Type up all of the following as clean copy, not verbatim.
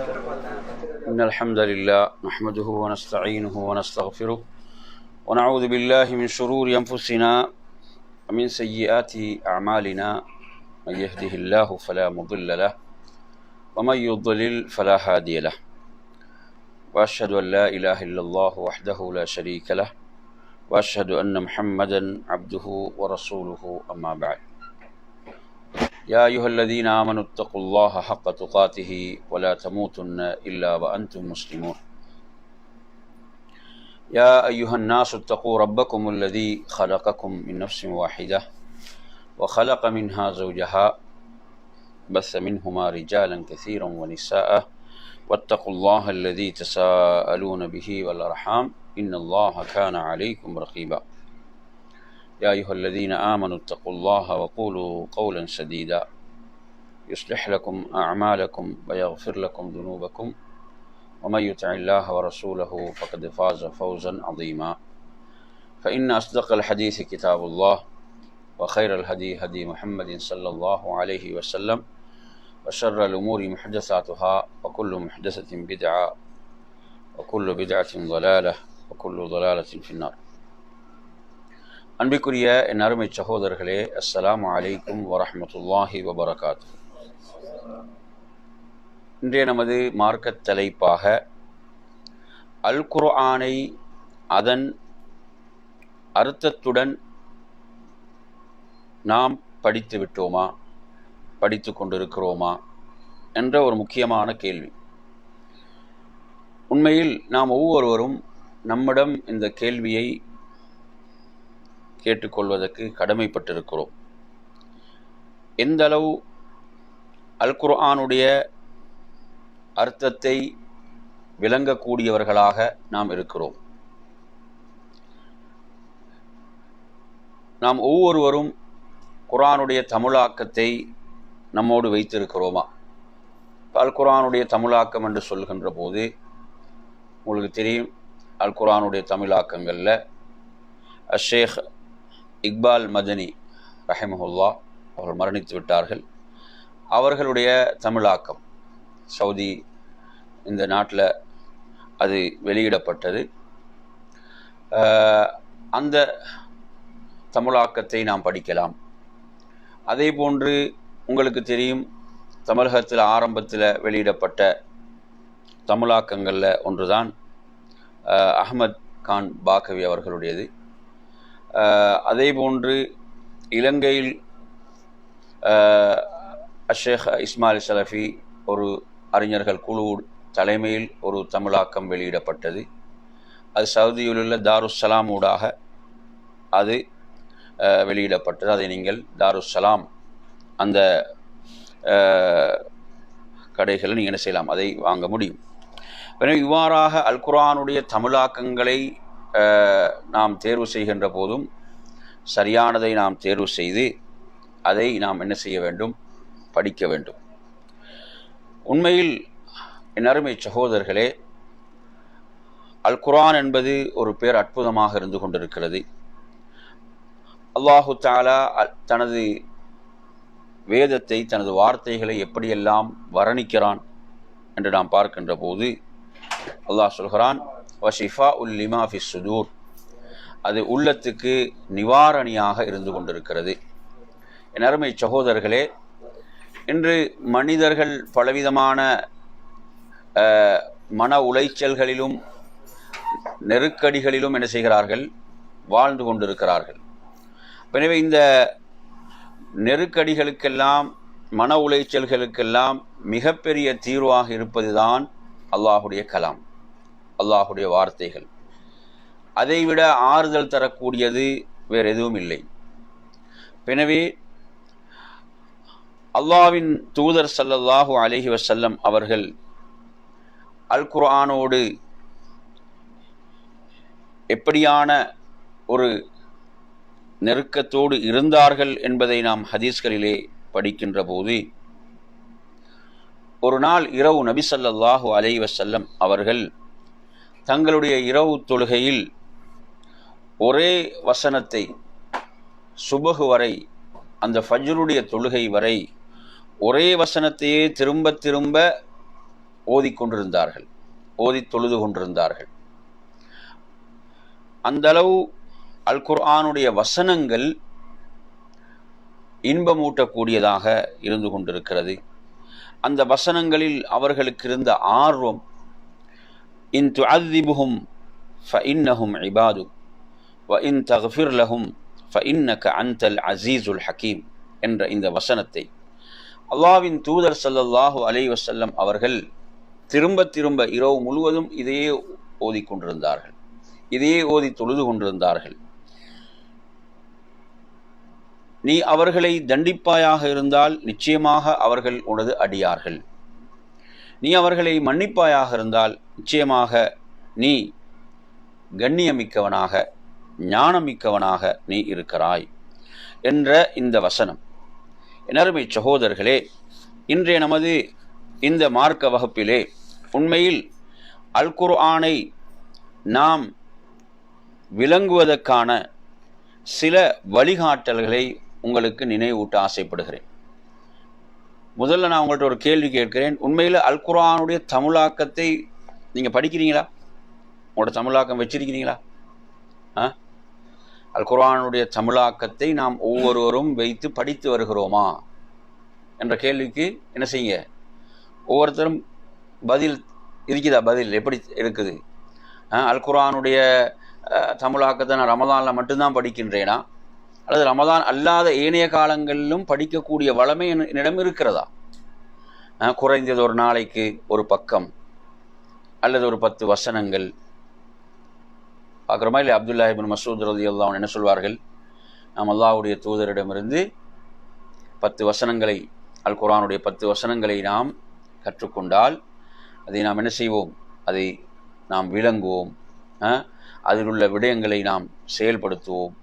إن الحمد لله نحمده ونستعينه ونستغفره ونعوذ بالله من شرور أنفسنا ومن سيئات أعمالنا من يهده الله فلا مضل له ومن يضلل فلا هادي له وأشهد أن لا إله إلا الله وحده لا شريك له وأشهد أن محمدا عبده ورسوله أما بعد يا أيها الذين آمنوا اتقوا الله حق تقاته ولا تموتن إلا وأنتم مسلمون يا أيها الناس اتقوا ربكم الذي خلقكم من نفس واحدة وخلق منها زوجها بث منهما رجالا كثيرا ونساء واتقوا الله الذي تساءلون به والأرحام إن الله كان عليكم رقيبا يا أيها الذين آمنوا اتقوا الله وقولوا قولا سديدا يصلح لكم أعمالكم ويغفر لكم ذنوبكم ومن يطع الله ورسوله فقد فاز فوزا عظيما فإن أصدق الحديث كتاب الله وخير الهدي هدي محمد صلى الله عليه وسلم وشر الأمور محدثاتها وكل محدثة بدعة وكل بدعة ضلالة وكل ضلالة في النار. அன்பிற்குரிய என் அருமை சகோதரர்களே, அஸ்ஸலாமு அலைக்கும் வரஹ்மத்துல்லாஹி வபரகாத்து. இன்றைய நமது மார்க்கத் தலைப்பாக அல் குர்ஆனை அதன் அர்த்தத்துடன் நாம் படித்து விட்டோமா, படித்து கொண்டிருக்கிறோமா என்ற ஒரு முக்கியமான கேள்வி. உண்மையில் நாம் ஒவ்வொருவரும் நம்மிடம் இந்த கேள்வியை கேட்டுக்கொள்வதற்கு கடமைப்பட்டிருக்கிறோம். எந்த அளவு அல் குர்ஆனுடைய அர்த்தத்தை விளங்கக்கூடியவர்களாக நாம் இருக்கிறோம். நாம் ஒவ்வொருவரும் குர்ஆனுடைய தமிழாக்கத்தை நம்மோடு வைத்திருக்கிறோமா? அல் குர்ஆனுடைய தமிழாக்கம் என்று சொல்கின்ற போது உங்களுக்கு தெரியும், அல் குர்ஆனுடைய தமிழாக்கங்களில் ஷேக் இக்பால் மதனி ரஹிமஹுல்லா அவர்கள் மரணித்து விட்டார்கள். அவர்களுடைய தமிழாக்கம் சவுதி இந்த நாட்டில் அது வெளியிடப்பட்டது. அந்த தமிழாக்கத்தை நாம் படிக்கலாம். அதே போன்று உங்களுக்கு தெரியும், தமிழகத்தில் ஆரம்பத்தில் வெளியிடப்பட்ட தமிழாக்கங்களில் ஒன்றுதான் அஹ்மத் கான் பாக்கவி அவர்களுடையது. அதே போன்று இலங்கையில் ஷேக் இஸ்மாயில் சலஃபி ஒரு அறிஞர்கள் குழு தலைமையில் ஒரு தமிழாக்கம் வெளியிடப்பட்டது. அது சவுதியில் உள்ள தாருஸ்ஸலாம் ஊடாக அது வெளியிடப்பட்டது. அதை நீங்கள் தாருஸ்ஸலாம் அந்த கடைகளில் நீங்கள் என்ன செய்யலாம், அதை வாங்க முடியும். எனவே இவ்வாறாக அல் குர்ஆனுடைய தமிழாக்கங்களை நாம் தேர்வு செய்கின்ற போதும் சரியானதை நாம் தேர்வு செய்து அதை நாம் என்ன செய்ய வேண்டும், படிக்க வேண்டும். உண்மையில் என் அருமை சகோதரர்களே, அல் குர்ஆன் என்பது ஒரு பேர் அற்புதமாக இருந்து கொண்டிருக்கிறது. அல்லாஹு தஆலா தனது வேதத்தை, தனது வார்த்தைகளை எப்படியெல்லாம் வர்ணிக்கிறான் என்று நாம் பார்க்கின்ற போது அல்லாஹ் சொல்கிறான், வஷிஃபாஉல் லிமா ஃபிஸ் சுதூர், அது உள்ளத்துக்கு நிவாரணியாக இருந்து கொண்டிருக்கிறது. என் அருமை சகோதரர்களே, இன்று மனிதர்கள் பலவிதமான மன உளைச்சல்களிலும் நெருக்கடிகளிலும் என்ன செய்கிறார்கள், வாழ்ந்து கொண்டிருக்கிறார்கள். எனவே இந்த நெருக்கடிகளுக்கெல்லாம், மன உளைச்சல்களுக்கெல்லாம் மிகப்பெரிய தீர்வாக இருப்பதுதான் அல்லாஹுடைய கலாம், அல்லாஹுடைய வார்த்தைகள். அதைவிட ஆறுதல் தரக்கூடியது வேறு எதுவும் இல்லை. எனவே அல்லாஹ்வின் தூதர் ஸல்லல்லாஹு அலைஹி வஸல்லம் அவர்கள் அல் குர்ஆனோடு எப்படியான ஒரு நெருக்கத்தோடு இருந்தார்கள் என்பதை நாம் ஹதீஸ்களிலே படிக்கின்ற போது, ஒரு நாள் இரவு நபி ஸல்லல்லாஹு அலைஹி வஸல்லம் அவர்கள் தங்களுடைய இரவு தொழுகையில் ஒரே வசனத்தை சுபஹ் வரை, அந்த ஃபஜ்ருடைய தொழுகை வரை ஒரே வசனத்தையே திரும்ப திரும்ப ஓதிக்கொண்டிருந்தார்கள், ஓதி தொழுது கொண்டிருந்தார்கள். அந்த அளவு அல் குர்ஆனுடைய வசனங்கள் இன்பமூட்டக்கூடியதாக இருந்து கொண்டிருக்கிறது. அந்த வசனங்களில் அவர்களுக்கு இருந்த ஆர்வம், இன் துஅذிபுஹும் ஃபஇன்னஹும் இபாதுக் வ இன் தக்ஃபிர் லஹும் ஃபஇன்னக அன்தல் அஸீஸுல் ஹகீம் என்ற இந்த வசனத்தை அல்லாஹ்வின் தூதர் ஸல்லல்லாஹு அலைஹி வஸல்லம் அவர்கள் திரும்ப திரும்ப இரவு முழுவதும் இதையே ஓதிக்கொண்டிருந்தார்கள், இதையே ஓதி தொழுது கொண்டிருந்தார்கள். நீ அவர்களை தண்டிப்பாயாக இருந்தால் நிச்சயமாக அவர்கள் உனது அடியார்கள், நீ அவர்களை மன்னிப்பாயாக இருந்தால் நிச்சயமாக நீ கண்ணியமிக்கவனாக ஞானமிக்கவனாக நீ இருக்கிறாய் என்ற இந்த வசனம். எனருமை சகோதரர்களே, இன்றைய நமது இந்த மார்க்க வகுப்பிலே உண்மையில் அல் குர்ஆனை நாம் விளங்குவதற்கான சில வழிகாட்டல்களை உங்களுக்கு நினைவூட்ட ஆசைப்படுகிறேன். முதல்ல நான் உங்கள்கிட்ட ஒரு கேள்வி கேட்கிறேன். உண்மையில் அல் குர்ஆனுடைய தமிழாக்கத்தை நீங்கள் படிக்கிறீங்களா? உங்களோட தமிழாக்கம் வச்சிருக்கிறீங்களா? அல் குர்ஆனுடைய தமிழாக்கத்தை நாம் ஒவ்வொருவரும் வைத்து படித்து வருகிறோமா என்ற கேள்விக்கு என்ன செய்யுங்க, ஒவ்வொருத்தரும் பதில் இருக்குதா? பதில் எப்படி இருக்குது? அல் குர்ஆனுடைய தமிழாக்கத்தை நான் ரமதானில் மட்டும்தான் படிக்கின்றேனா, அல்லது ரமதான் அல்லாத ஏனைய காலங்களிலும் படிக்கக்கூடிய வளமை என்னிடம் இருக்கிறதா? குறைந்தது ஒரு நாளைக்கு ஒரு பக்கம் அல்லது ஒரு 10 வசனங்கள் பார்க்குறோமா இல்லை? அப்துல்லாஹ் இப்னு மஸ்ஊத் ரலியல்லாஹு அன்ஹு என்ன சொல்வார்கள்? நாம் அல்லாஹ்வுடைய தூதரிடமிருந்து 10 வசனங்களை, அல் குர்ஆனுடைய 10 வசனங்களை நாம் கற்றுக்கொண்டால் அதை நாம் என்ன செய்வோம்? அதை நாம் விளங்குவோம், அதில் உள்ள விடயங்களை நாம் செயல்படுத்துவோம்,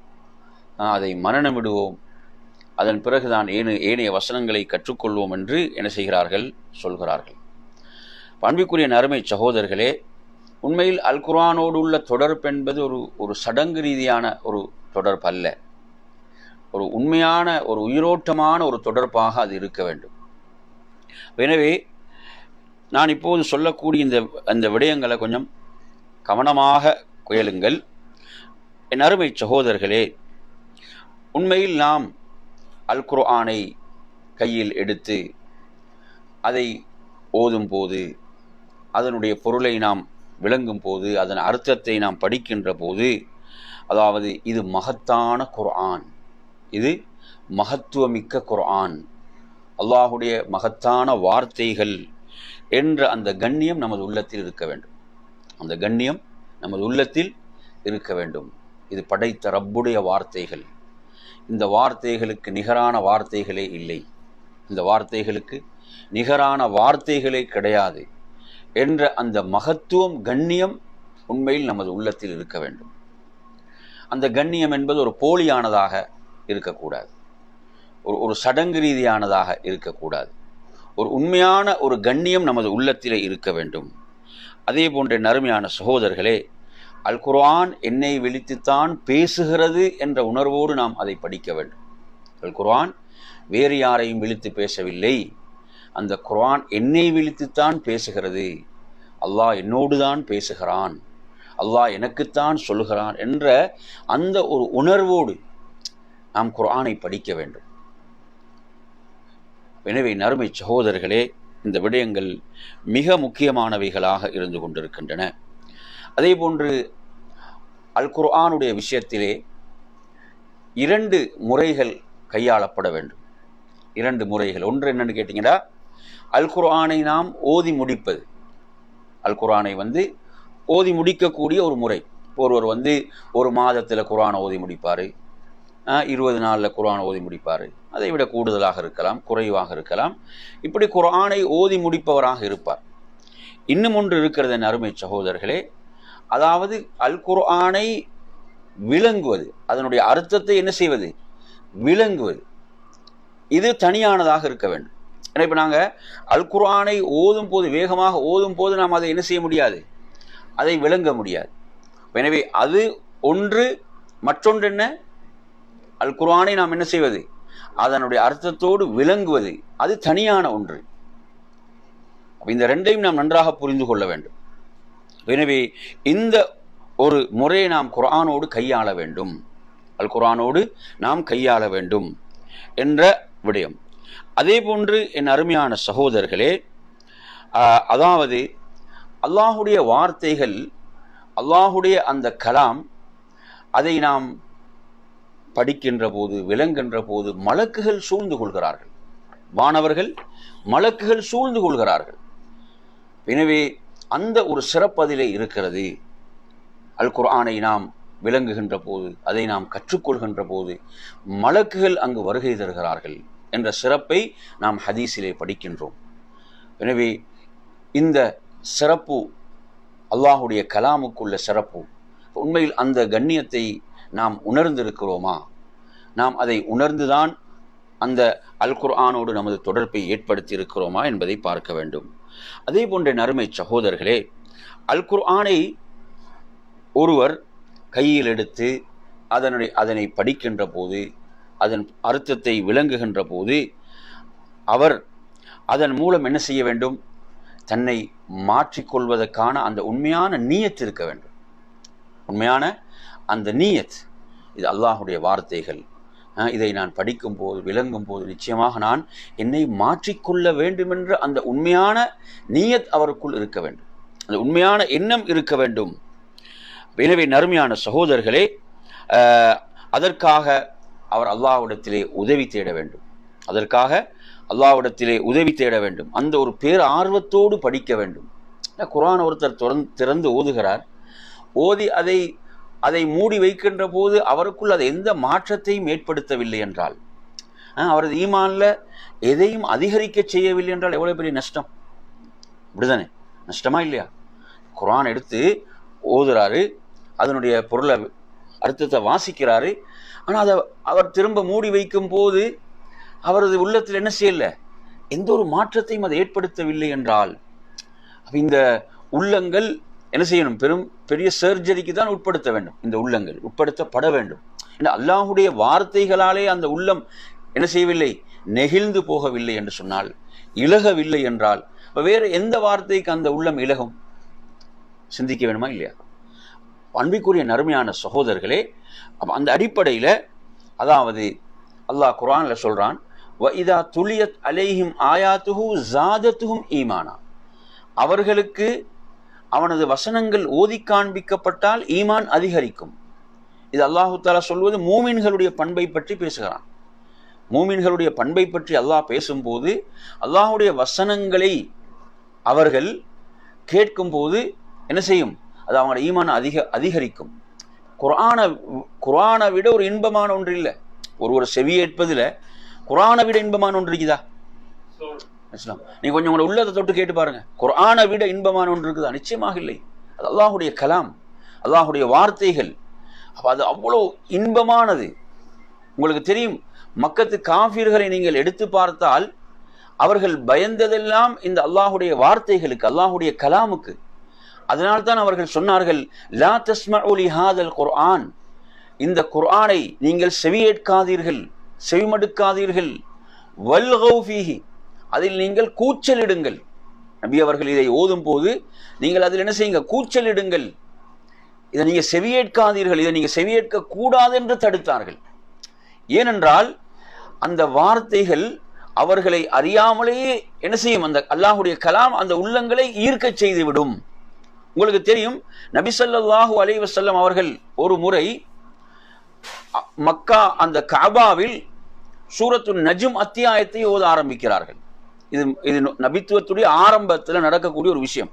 அதை மனனமிடுவோம், அதன் பிறகுதான் ஏனைய வசனங்களை கற்றுக்கொள்வோம் என்று என்ன செய்கிறார்கள்? சொல்கிறார்கள். அன்பிற்குரிய அருமை சகோதரர்களே, உண்மையில் அல் குர்ஆனோடு உள்ள தொடர்பு என்பது ஒரு சடங்கு ரீதியான ஒரு தொடர்பு அல்ல, ஒரு உண்மையான ஒரு உயிரோட்டமான ஒரு தொடர்பாக அது இருக்க வேண்டும். எனவே நான் இப்போது சொல்லக்கூடிய இந்த விடயங்களை கொஞ்சம் கவனமாக கேளுங்கள். என் அருமை சகோதரர்களே, உண்மையில் நாம் அல் குர்ஆனை கையில் எடுத்து அதை ஓதும் போது, அதனுடைய பொருளை நாம் விளங்கும் போது, அதன் அர்த்தத்தை நாம் படிக்கின்ற போது, அதாவது இது மகத்தான குர்ஆன், இது மகத்துவமிக்க குர்ஆன், அல்லாஹுடைய மகத்தான வார்த்தைகள் என்ற அந்த கண்ணியம் நமது உள்ளத்தில் இருக்க வேண்டும். அந்த கண்ணியம் நமது உள்ளத்தில் இருக்க வேண்டும். இது படைத்த ரப்புடைய வார்த்தைகள், இந்த வார்த்தைகளுக்கு நிகரான வார்த்தைகளே இல்லை, இந்த வார்த்தைகளுக்கு நிகரான வார்த்தைகளே கிடையாது என்ற அந்த மகத்துவம், கண்ணியம் உண்மையில் நமது உள்ளத்தில் இருக்க வேண்டும். அந்த கண்ணியம் என்பது ஒரு போலியானதாக இருக்கக்கூடாது, ஒரு சடங்கு ரீதியானதாக இருக்கக்கூடாது. ஒரு உண்மையான ஒரு கண்ணியம் நமது உள்ளத்திலே இருக்க வேண்டும். அதே போன்ற நறுமையான சகோதரர்களே, அல் குர்ஆன் என்னை விழித்துத்தான் பேசுகிறது என்ற உணர்வோடு நாம் அதை படிக்க வேண்டும். அல் குர்ஆன் வேறு யாரையும் விழித்து பேசவில்லை, அந்த குர்ஆன் என்னை விழித்துத்தான் பேசுகிறது, அல்லாஹ் என்னோடு தான் பேசுகிறான், அல்லாஹ் எனக்குத்தான் சொல்கிறான் என்ற அந்த ஒரு உணர்வோடு நாம் குர்ஆனை படிக்க வேண்டும். எனவே நறுமை சகோதரர்களே, இந்த விடயங்கள் மிக முக்கியமானவைகளாக இருந்து கொண்டிருக்கின்றன. அதே போன்று அல் குர்ஆனுடைய விஷயத்திலே 2 முறைகள் கையாளப்பட வேண்டும். 2 முறைகள். ஒன்று என்னன்னு கேட்டிங்கன்னா, அல் குர்ஆனை நாம் ஓதி முடிப்பது. அல் குர்ஆனை ஓதி முடிக்கக்கூடிய ஒரு முறை. ஒருவர் ஒரு மாதத்தில் குர்ஆனை ஓதி முடிப்பார், 20 நாளில் குர்ஆனை ஓதி முடிப்பார், அதை விட கூடுதலாக இருக்கலாம், குறைவாக இருக்கலாம். இப்படி குர்ஆனை ஓதி முடிப்பவராக இருப்பார். இன்னும் ஒன்று இருக்கிறது என் அருமை சகோதரர்களே, அதாவது அல் குர்ஆனை விளங்குவது, அதனுடைய அர்த்தத்தை என்ன செய்வது? விளங்குவது. இது தனியானதாக இருக்க வேண்டும். ஏன்னா இப்போ நாங்கள் அல் குர்ஆனை ஓதும் போது, வேகமாக ஓதும் போது நாம் அதை என்ன செய்ய முடியாது? அதை விளங்க முடியாது. எனவே அது ஒன்று. மற்றொன்று என்ன? அல் குர்ஆனை நாம் என்ன செய்வது? அதனுடைய அர்த்தத்தோடு விளங்குவது, அது தனியான ஒன்று. இந்த ரெண்டையும் நாம் நன்றாக புரிந்து கொள்ள வேண்டும். எனவே இந்த ஒரு முறையை நாம் குர்ஆனோடு கையாள வேண்டும், அல் குர்ஆனோடு நாம் கையாள வேண்டும் என்ற விடயம். அதே போன்று என் அருமையான சகோதரர்களே, அதாவது அல்லாஹுடைய வார்த்தைகள், அல்லாஹுடைய அந்த கலாம், அதை நாம் படிக்கின்ற போது, விளங்குகின்ற போது மலக்குகள் சூழ்ந்து கொள்கிறார்கள், வானவர்கள் மலக்குகள் சூழ்ந்து கொள்கிறார்கள். எனவே அந்த ஒரு சிறப்பதிலே இருக்கிறது. அல் குர்ஆனை நாம் விளங்குகின்ற போது, அதை நாம் கற்றுக்கொள்கின்ற போது மலக்குகள் அங்கு வருகை தருகிறார்கள் என்ற சிறப்பை நாம் ஹதீஸிலே படிக்கின்றோம். எனவே இந்த சிறப்பு அல்லாஹுடைய கலாமுக்குள்ள சிறப்பு. உண்மையில் அந்த கண்ணியத்தை நாம் உணர்ந்திருக்கிறோமா? நாம் அதை உணர்ந்துதான் அந்த அல் குர்ஆனோடு நமது தொடர்பை ஏற்படுத்தி இருக்கிறோமா என்பதை பார்க்க வேண்டும். அதே போன்ற நறுமை சகோதரர்களே, அல் குர்ஆனை ஒருவர் கையில் எடுத்து அதனை படிக்கின்ற போது, அதன் அர்த்தத்தை விளங்குகின்ற போது, அவர் அதன் மூலம் என்ன செய்ய வேண்டும்? தன்னை மாற்றிக்கொள்வதற்கான அந்த உண்மையான நீயத் இருக்க வேண்டும். உண்மையான அந்த நீயத், இது அல்லாஹுடைய வார்த்தைகள், இதை நான் படிக்கும் போது, விளங்கும் போது நிச்சயமாக நான் என்னை மாற்றிக்கொள்ள வேண்டும் என்ற அந்த உண்மையான நீயத் அவருக்குள் இருக்க வேண்டும், அந்த உண்மையான எண்ணம் இருக்க வேண்டும். எனவே நறுமையான சகோதரர்களே, அதற்காக அவர் அல்லாஹ்விடத்திலே உதவி தேட வேண்டும். அதற்காக அல்லாஹ்விடத்திலே உதவி தேட வேண்டும். அந்த ஒரு பேர் ஆர்வத்தோடு படிக்க வேண்டும். குர்ஆன் ஒருத்தர் திறந்து ஓதுகிறார், ஓதி அதை மூடி வைக்கின்ற போது அவருக்குள் அதை எந்த மாற்றத்தையும் ஏற்படுத்தவில்லை என்றால், அவரது ஈமான்ல எதையும் அதிகரிக்க செய்யவில்லை என்றால் எவ்வளவு பெரிய நஷ்டம். அப்படிதானே? நஷ்டமா இல்லையா? குர்ஆன் எடுத்து ஓதுறாரு, அதனுடைய பொருளை அர்த்தத்தை வாசிக்கிறாரு, ஆனால் அதை அவர் திரும்ப மூடி வைக்கும் போது அவரது உள்ளத்தில் என்ன செய்யல, எந்த ஒரு மாற்றத்தையும் அதை ஏற்படுத்தவில்லை என்றால், இந்த உள்ளங்கள் என்ன செய்யணும்? பெரிய சர்ஜரிக்கு தான் உட்படுத்த வேண்டும். இந்த உள்ளங்கள் உட்படுத்தப்பட வேண்டும். அல்லாஹுடைய வார்த்தைகளாலே அந்த உள்ளம் என்ன செய்யவில்லை? நெகிழ்ந்து போகவில்லை என்று சொன்னால், இலகவில்லை என்றால் வேறு எந்த வார்த்தைக்கு அந்த உள்ளம் இலகும்? சிந்திக்க வேணுமா இல்லையா? அன்பிற்குரிய நறுமையான சகோதரர்களே, அந்த அடிப்படையில் அதாவது அல்லாஹ் குர்ஆன்ல சொல்றான், வஇதா துலியத் அலைஹிம் ஆயாத்துஹு ஸாதத்துஹும் ஈமானா, அவர்களுக்கு அவனது வசனங்கள் ஓதி காண்பிக்கப்பட்டால் ஈமான் அதிகரிக்கும். இது அல்லாஹு தஆலா சொல்வது மூமின்களுடைய பண்பை பற்றி பேசுகிறான். மூமின்களுடைய பண்பை பற்றி அல்லாஹ் பேசும்போது, அல்லாஹுடைய வசனங்களை அவர்கள் கேட்கும் போது என்ன செய்யும்? அது அவங்களோட ஈமான் அதிகரிக்கும். குர்ஆனை விட ஒரு இன்பமான ஒன்று இல்லை. ஒரு செவியேற்பதில் குர்ஆனை விட இன்பமான ஒன்று இருக்குதா? நீங்க கொஞ்சம் உங்களோட உள்ளத்தை தொட்டு கேட்டு பாருங்க, குர்ஆனை விட இன்பமான ஒன்று இருக்குதா? நிச்சயமாக இல்லை. அது அல்லாஹுடைய கலாம், அல்லாஹுடைய வார்த்தைகள். அப்போ அது அவ்வளோ இன்பமானது. உங்களுக்கு தெரியும், மக்கத்து காஃபிர்களை நீங்கள் எடுத்து பார்த்தால் அவர்கள் பயந்ததெல்லாம் இந்த அல்லாஹுடைய வார்த்தைகளுக்கு, அல்லாஹுடைய கலாமுக்கு. அதனால்தான் அவர்கள் சொன்னார்கள், லா தஸ்மஉ லிஹாதல் குர்ஆன், இந்த குர்ஆனை நீங்கள் செவியேற்காதீர்கள், செவிமடுக்காதீர்கள். வல்கௌ ஃபீஹி, அதில் நீங்கள் கூச்சலிடுங்கள். நபி அவர்கள் இதை ஓதும் போது நீங்கள் அதில் என்ன செய்யுங்க? கூச்சலிடுங்கள். இதை நீங்க செவியேற்காதீர்கள், இதை நீங்க செவியேற்க கூடாது என்று தடுத்தார்கள். ஏனென்றால் அந்த வார்த்தைகள் அவர்களை அறியாமலேயே என்ன செய்யும்? அந்த அல்லாஹுடைய கலாம் அந்த உள்ளங்களை ஈர்க்க செய்துவிடும். உங்களுக்கு தெரியும், நபி ஸல்லல்லாஹு அலைஹி வஸல்லம் அவர்கள் ஒரு முறை மக்கா அந்த கஅபாவில் சூரத்துன் நஜ்ம் அத்தியாயத்தை ஓத ஆரம்பிக்கிறார்கள். இது நபித்துவத்துடைய ஆரம்பத்தில் நடக்கக்கூடிய ஒரு விஷயம்.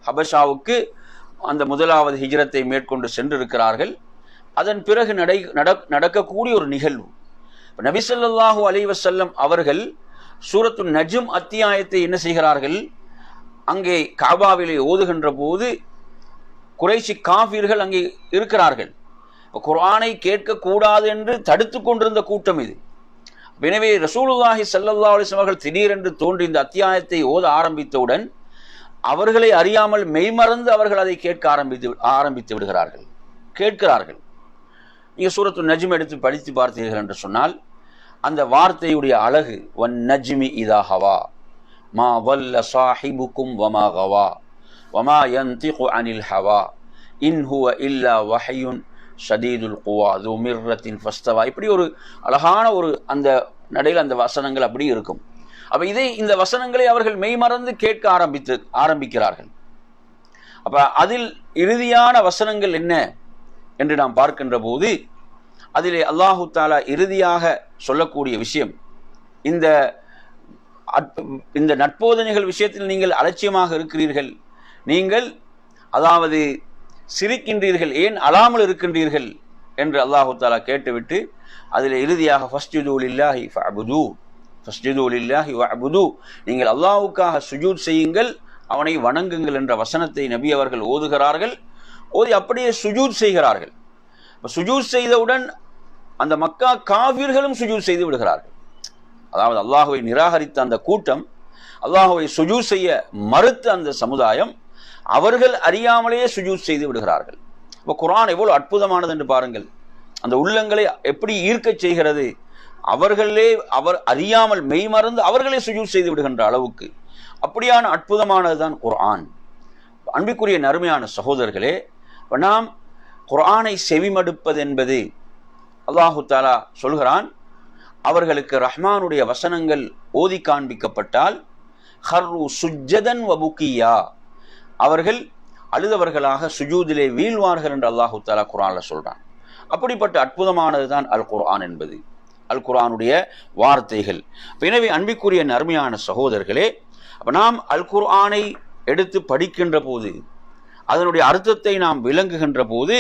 ஹபஷாவுக்கு அந்த முதலாவது ஹிஜ்ரத்தை மேற்கொண்டு சென்றிருக்கிறார்கள். அதன் பிறகு நடக்கக்கூடிய ஒரு நிகழ்வு. நபி ஸல்லல்லாஹு அலைஹி வஸல்லம் அவர்கள் சூரத்துன் நஜ்ம் அத்தியாயத்தை என்ன செய்கிறார்கள்? அங்கே கஅபாவிலே ஓதுகின்ற போது குறைஷி காஃபிர்கள் அங்கே இருக்கிறார்கள். குர்ஆனை கேட்கக்கூடாது என்று தடுத்து கொண்டிருந்த கூட்டம் இது. எனவே ரசூலுல்லாஹி ஸல்லல்லாஹு அலைஹி வஸல்லம் அவர்கள் திடீரென்று தோன்றி இந்த அத்தியாயத்தை ஓத ஆரம்பித்தவுடன் அவர்களை அறியாமல் மெய்மறந்து அவர்கள் அதை கேட்க ஆரம்பித்து விடுகிறார்கள், கேட்கிறார்கள். நீங்கள் சூரத்து நஜ்ம் எடுத்து படித்து பார்த்தீர்கள் என்று சொன்னால் அந்த வார்த்தையுடைய அழகு, வன் நஜ்மி இதா ஹவா, மா வல்ல சாஹிபுக்கும் வமா கவா வமா யன்திகு அனில் ஹவா இன் ஹுவ இல்லா வஹயுன் ஷதீதுல் குவா து மிர்ரத்தின் ஃபஸ்தவா. இப்படி ஒரு அழகான ஒரு அந்த நடையில் அந்த வசனங்கள் அப்படி இருக்கும். அப்போ இந்த வசனங்களை அவர்கள் மெய்மறந்து கேட்க ஆரம்பிக்கிறார்கள். அப்போ அதில் இறுதியான வசனங்கள் என்ன என்று நாம் பார்க்கின்ற போது அதிலே அல்லாஹு தாலா இறுதியாக சொல்லக்கூடிய விஷயம், இந்த நட்போதனைகள் விஷயத்தில் நீங்கள் அலட்சியமாக இருக்கிறீர்கள், நீங்கள் அதாவது சிரிக்கின்றீர்கள், ஏன் அழாமல் இருக்கின்றீர்கள் என்று அல்லாஹு தாலா கேட்டுவிட்டு அதில் இறுதியாக ஃபஸ்ஜுது லில்லாஹி ஃபஅபுது ஃபஸ்ஜுது லில்லாஹி வஅபுது, நீங்கள் அல்லாஹ்வுக்காக சுஜூத் செய்யுங்கள், அவனை வணங்குங்கள் என்ற வசனத்தை நபி அவர்கள் ஓதுகிறார்கள். ஓதி அப்படியே சுஜூத் செய்கிறார்கள். சுஜூத் செய்தவுடன் அந்த மக்கா காஃபிர்களும் சுஜூத் செய்து விடுகிறார்கள். அதாவது அல்லாஹுவை நிராகரித்த அந்த கூட்டம், அல்லாஹுவை சுஜூத் செய்ய மறுத்த அந்த சமுதாயம், அவர்கள் அறியாமலேயே சுஜூத் செய்து விடுகிறார்கள். இப்போ குர்ஆன் எவ்வளவு அற்புதமானது என்று பாருங்கள். அந்த உள்ளங்களை எப்படி ஈர்க்கச் செய்கிறது. அவர் அறியாமல் மெய்மறந்து அவர்களே சுஜூத் செய்து விடுகின்ற அளவுக்கு அப்படியான அற்புதமானதுதான் குர்ஆன். அன்பிற்குரிய நறுமையான சகோதரர்களே, நாம் குர்ஆனை செவிமடுப்பது என்பது அல்லாஹு தாலா சொல்கிறான், அவர்களுக்கு ரஹ்மானுடைய வசனங்கள் ஓதி காண்பிக்கப்பட்டால் ஹர்ரு சுஜ்ஜதன் வபுக்கியா, அவர்கள் அழுதவர்களாக சுஜூதிலே வீழ்வார்கள் என்று அல்லாஹு தாலா குர்ஆன்ல சொல்றான். அப்படிப்பட்ட அற்புதமானதுதான் அல் குர்ஆன் என்பது, அல் குர்ஆனுடைய வார்த்தைகள். எனவே அன்பிற்குரிய நறுமையான சகோதரர்களே, நாம் அல் குர்ஆனை எடுத்து படிக்கின்ற போது, அதனுடைய அர்த்தத்தை நாம் விளங்குகின்ற போது,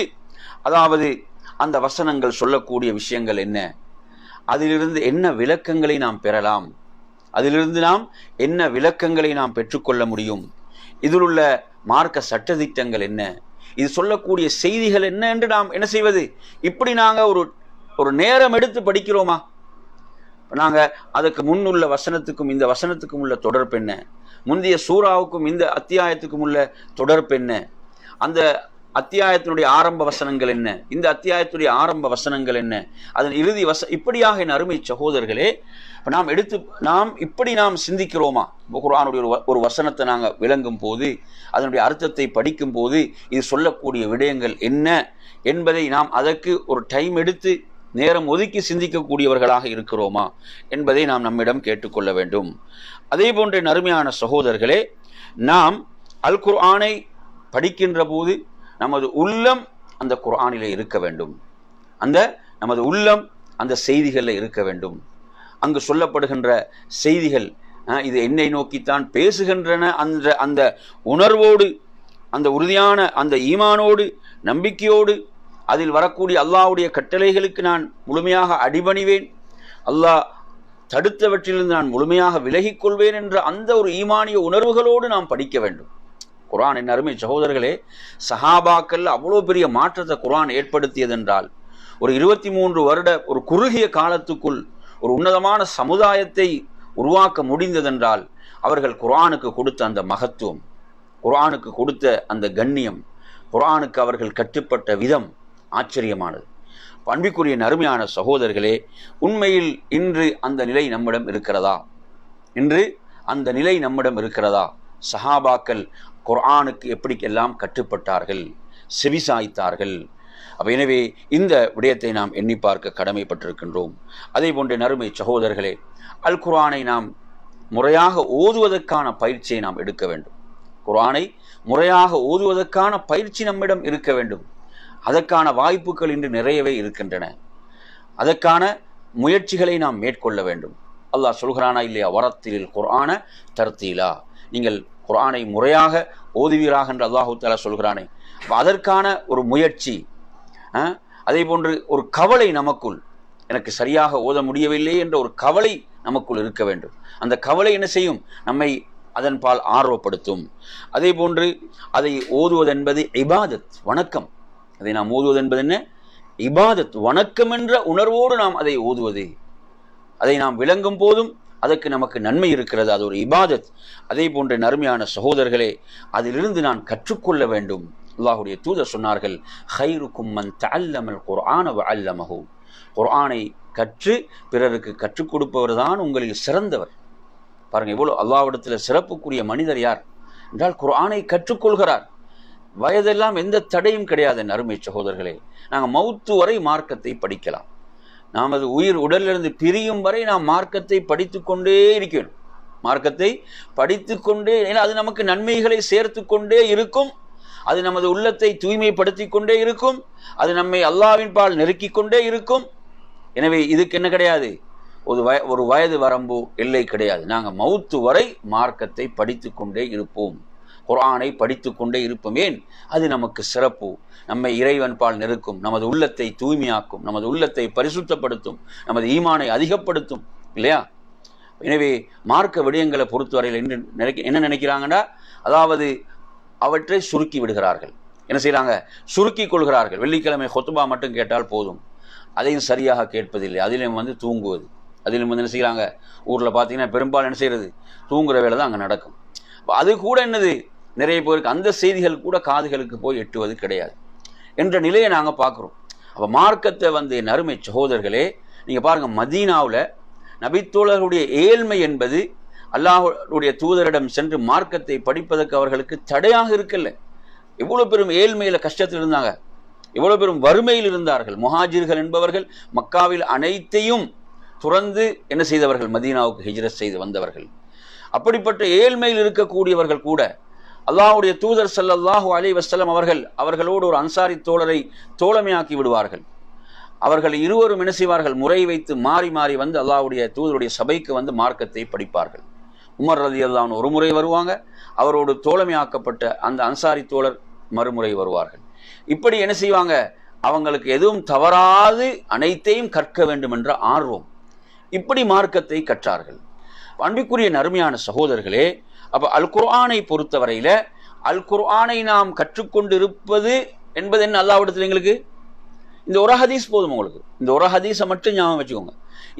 அதாவது அந்த வசனங்கள் சொல்லக்கூடிய விஷயங்கள் என்ன, அதிலிருந்து என்ன விளக்கங்களை நாம் பெறலாம், அதிலிருந்து நாம் என்ன விளக்கங்களை நாம் பெற்றுக்கொள்ள முடியும், இதில் உள்ள மார்க்க சட்டதிட்டங்கள் என்ன, இது சொல்லக்கூடிய செய்திகள் என்ன என்று நாம் என்ன செய்வது. இப்படி நாங்கள் ஒரு நேரம் எடுத்து படிக்கிறோமா? நாங்கள் அதுக்கு முன்னுள்ள வசனத்துக்கும் இந்த வசனத்துக்கும் உள்ள தொடர்பு என்ன, முந்தைய சூறாவுக்கும் இந்த அத்தியாயத்துக்கும் உள்ள தொடர்பு என்ன, அந்த அத்தியாயத்தினுடைய ஆரம்ப வசனங்கள் என்ன, இந்த அத்தியாயத்துடைய ஆரம்ப வசனங்கள் என்ன, அதன் இறுதி இப்படியாக என் அருமை சகோதரர்களே, நாம் இப்படி சிந்திக்கிறோமா? குர்ஆனுடைய ஒரு வசனத்தை நாங்கள் விளங்கும் போது, அதனுடைய அர்த்தத்தை படிக்கும் போது, இது சொல்லக்கூடிய விடயங்கள் என்ன என்பதை நாம் அதற்கு ஒரு டைம் எடுத்து நேரம் ஒதுக்கி சிந்திக்கக்கூடியவர்களாக இருக்கிறோமா என்பதை நாம் நம்மிடம் கேட்டுக்கொள்ள வேண்டும். அதே போன்ற நறுமையான சகோதரர்களே, நாம் அல் குர்ஆனை படிக்கின்ற போது நமது உள்ளம் அந்த குர்ஆனிலே இருக்க வேண்டும், நமது உள்ளம் அந்த செய்திகளில் இருக்க வேண்டும். அங்கு சொல்லப்படுகின்ற செய்திகள் இது என்னை நோக்கித்தான் பேசுகின்றன அந்த உணர்வோடு, அந்த உறுதியான அந்த ஈமானோடு, நம்பிக்கையோடு, அதில் வரக்கூடிய அல்லாஹ்வுடைய கட்டளைகளுக்கு நான் முழுமையாக அடிபணிவேன், அல்லாஹ் தடுத்தவற்றிலிருந்து நான் முழுமையாக விலகிக் கொள்வேன் என்ற அந்த ஒரு ஈமானிய உணர்வுகளோடு நாம் படிக்க வேண்டும். குர்ஆன் என் அருமை சகோதரர்களே, சஹாபாக்கள் அவ்வளோ பெரிய மாற்றத்தை குர்ஆன் ஏற்படுத்தியதென்றால், ஒரு 23 வருட ஒரு குறுகிய காலத்துக்குள் ஒரு உன்னதமான சமுதாயத்தை உருவாக்க முடிந்ததென்றால், அவர்கள் குர்ஆனுக்கு கொடுத்த அந்த மகத்துவம், குர்ஆனுக்கு கொடுத்த அந்த கண்ணியம், குர்ஆனுக்கு அவர்கள் கட்டுப்பட்ட விதம் ஆச்சரியமானது. அன்பிற்குரிய நறுமையான சகோதரர்களே, உண்மையில் இன்று அந்த நிலை நம்மிடம் இருக்கிறதா? இன்று அந்த நிலை நம்மிடம் இருக்கிறதா? சஹாபாக்கள் குர்ஆனுக்கு எப்படிக்கெல்லாம் கட்டுப்பட்டார்கள், செவிசாய்த்தார்கள். எனவே இந்த விடயத்தை நாம் எண்ணி பார்க்க கடமைப்பட்டிருக்கின்றோம். அதே போன்ற நறுமை சகோதரர்களே, அல் குர்ஆனை நாம் முறையாக ஓதுவதற்கான பயிற்சியை நாம் எடுக்க வேண்டும். குர்ஆனை முறையாக ஓதுவதற்கான பயிற்சி நம்மிடம் இருக்க வேண்டும். அதற்கான வாய்ப்புகள் இன்று நிறையவே இருக்கின்றன. அதற்கான முயற்சிகளை நாம் மேற்கொள்ள வேண்டும். அல்லாஹ் சொல்கிறானா இல்லையா, வரத்திலில் குர்ஆன தர்த்தீலா, நீங்கள் குர்ஆனை முறையாக ஓதுவீராக என்று அல்லாஹு தஆலா சொல்கிறானே. அதற்கான ஒரு முயற்சி, அதே போன்று ஒரு கவலை நமக்குள், எனக்கு சரியாக ஓத முடியவில்லை என்ற ஒரு கவலை நமக்குள் இருக்க வேண்டும். அந்த கவலை என்ன செய்யும்? நம்மை அதன் பால் ஆர்வப்படுத்தும். அதே போன்று அதை ஓதுவது என்பது இபாதத், வணக்கம். அதை நாம் ஓதுவது என்பது என்ன? இபாதத், வணக்கம் என்ற உணர்வோடு நாம் அதை ஓதுவது. அதை நாம் விளங்கும் போதும் அதற்கு நமக்கு நன்மை இருக்கிறது, அது ஒரு இபாதத். அதே போன்ற நறுமையான சகோதரர்களே, அதிலிருந்து நான் கற்றுக்கொள்ள வேண்டும். அல்லாஹ்வுடைய தூதர் சொன்னார்கள், ஹைருக்கும் மன் தஅல்லமல் குர்ஆன வஅல்லமஹு, குர்ஆனை கற்று பிறருக்கு கற்றுக் கொடுப்பவர் தான் உங்களில் சிறந்தவர். பாருங்கள், இவ்வளோ அல்லாஹ்விடத்தில் சிறப்புக்குரிய மனிதர் யார் என்றால் குர்ஆனை கற்றுக்கொள்கிறார். வயதெல்லாம் எந்த தடையும் கிடையாது. அருமை சகோதரர்களே, நாங்கள் மௌத்து வரை மார்க்கத்தை படிக்கலாம். நமது உயிர் உடலிலிருந்து பிரியும் வரை நாம் மார்க்கத்தை படித்து கொண்டே இருக்கணும். மார்க்கத்தை படித்து கொண்டே, ஏன்னா அது நமக்கு நன்மைகளை சேர்த்து கொண்டே இருக்கும். அது நமது உள்ளத்தை தூய்மைப்படுத்தி கொண்டே இருக்கும். அது நம்மை அல்லாஹ்வின் பால் நெருக்கிக் கொண்டே இருக்கும். எனவே இதுக்கு என்ன கிடையாது, ஒரு வயது வரம்பு எல்லை கிடையாது. நாங்கள் மௌத்து வரை மார்க்கத்தை படித்து கொண்டே இருப்போம். குர்ஆனை படித்து கொண்டே இருப்போம். ஏன்? அது நமக்கு சிறப்பு. நம்மை இறைவன் பால் நெருக்கும், நமது உள்ளத்தை தூய்மையாக்கும், நமது உள்ளத்தை பரிசுத்தப்படுத்தும், நமது ஈமானை அதிகப்படுத்தும், இல்லையா? எனவே மார்க்க விடயங்களை பொறுத்தவரையில் என்ன நினைக்கிறாங்கன்னா, அதாவது அவற்றை சுருக்கி விடுகிறார்கள். என்ன செய்கிறாங்க? சுருக்கி கொள்கிறார்கள். வெள்ளிக்கிழமை ஹுத்பா மட்டும் கேட்டால் போதும், அதையும் சரியாக கேட்பதில்லை. அதிலும் தூங்குவது. அதிலும் என்ன செய்கிறாங்க, ஊரில் பார்த்தீங்கன்னா பெரும்பாலும் என்ன செய்கிறது, தூங்குற வேலை தான் அங்கே நடக்கும். அது கூட என்னது, நிறைய பேருக்கு அந்த செய்திகள் கூட காதுகளுக்கு போய் எட்டுவது கிடையாது என்ற நிலையை நாங்கள் பார்க்குறோம். அப்போ மார்க்கத்தை என் அருமை சகோதரர்களே, நீங்கள் பாருங்கள், மதீனாவில் நபித்தோழர்களுடைய ஏழ்மை என்பது அல்லாஹ்வுடைய தூதரிடம் சென்று மார்க்கத்தை படிப்பதற்கு அவர்களுக்கு தடையாக இருக்கல்ல. எவ்வளோ பெரும் ஏழ்மையில் கஷ்டத்தில் இருந்தாங்க, எவ்வளோ பெரும் வறுமையில் இருந்தார்கள். முஹாஜிர்கள் என்பவர்கள் மக்காவில் அனைத்தையும் துறந்து என்ன செய்தவர்கள், மதீனாவுக்கு ஹிஜ்ரத் செய்து வந்தவர்கள். அப்படிப்பட்ட ஏழ்மையில் இருக்கக்கூடியவர்கள் கூட அல்லாஹ்வுடைய தூதர் ஸல்லல்லாஹு அலைஹி வஸல்லம் அவர்களோடு ஒரு அன்சாரி தோழரை தோழமையாக்கி விடுவார்கள். அவர்கள் இருவரும் என்ன செய்வார்கள், முறை வைத்து மாறி மாறி வந்து அல்லாஹ்வுடைய தூதருடைய சபைக்கு மார்க்கத்தை படிப்பார்கள். உமர் ரலியல்லாஹு அன்ஹு ஒரு முறை வருவாங்க, அவரோடு தோழமையாக்கப்பட்ட அந்த அன்சாரி தோழர் மறுமுறை வருவார்கள். இப்படி என்ன செய்வாங்க, அவங்களுக்கு எதுவும் தவறாது அனைத்தையும் கற்க வேண்டும் என்ற ஆர்வம். இப்படி மார்க்கத்தை கற்றார்கள். அன்பிற்குரிய நறுமையான சகோதரர்களே, அப்போ அல் குர்ஆனை பொறுத்தவரையில அல் குர்ஆனை நாம் கற்றுக்கொண்டிருப்பது என்பது என்ன, அல்லாஹ்விடத்தில் எங்களுக்கு இந்த ஒரு ஹதீஸ் போதும். உங்களுக்கு இந்த ஒரு ஹதீஸை மட்டும் ஞாபகம் வச்சுக்கோங்க.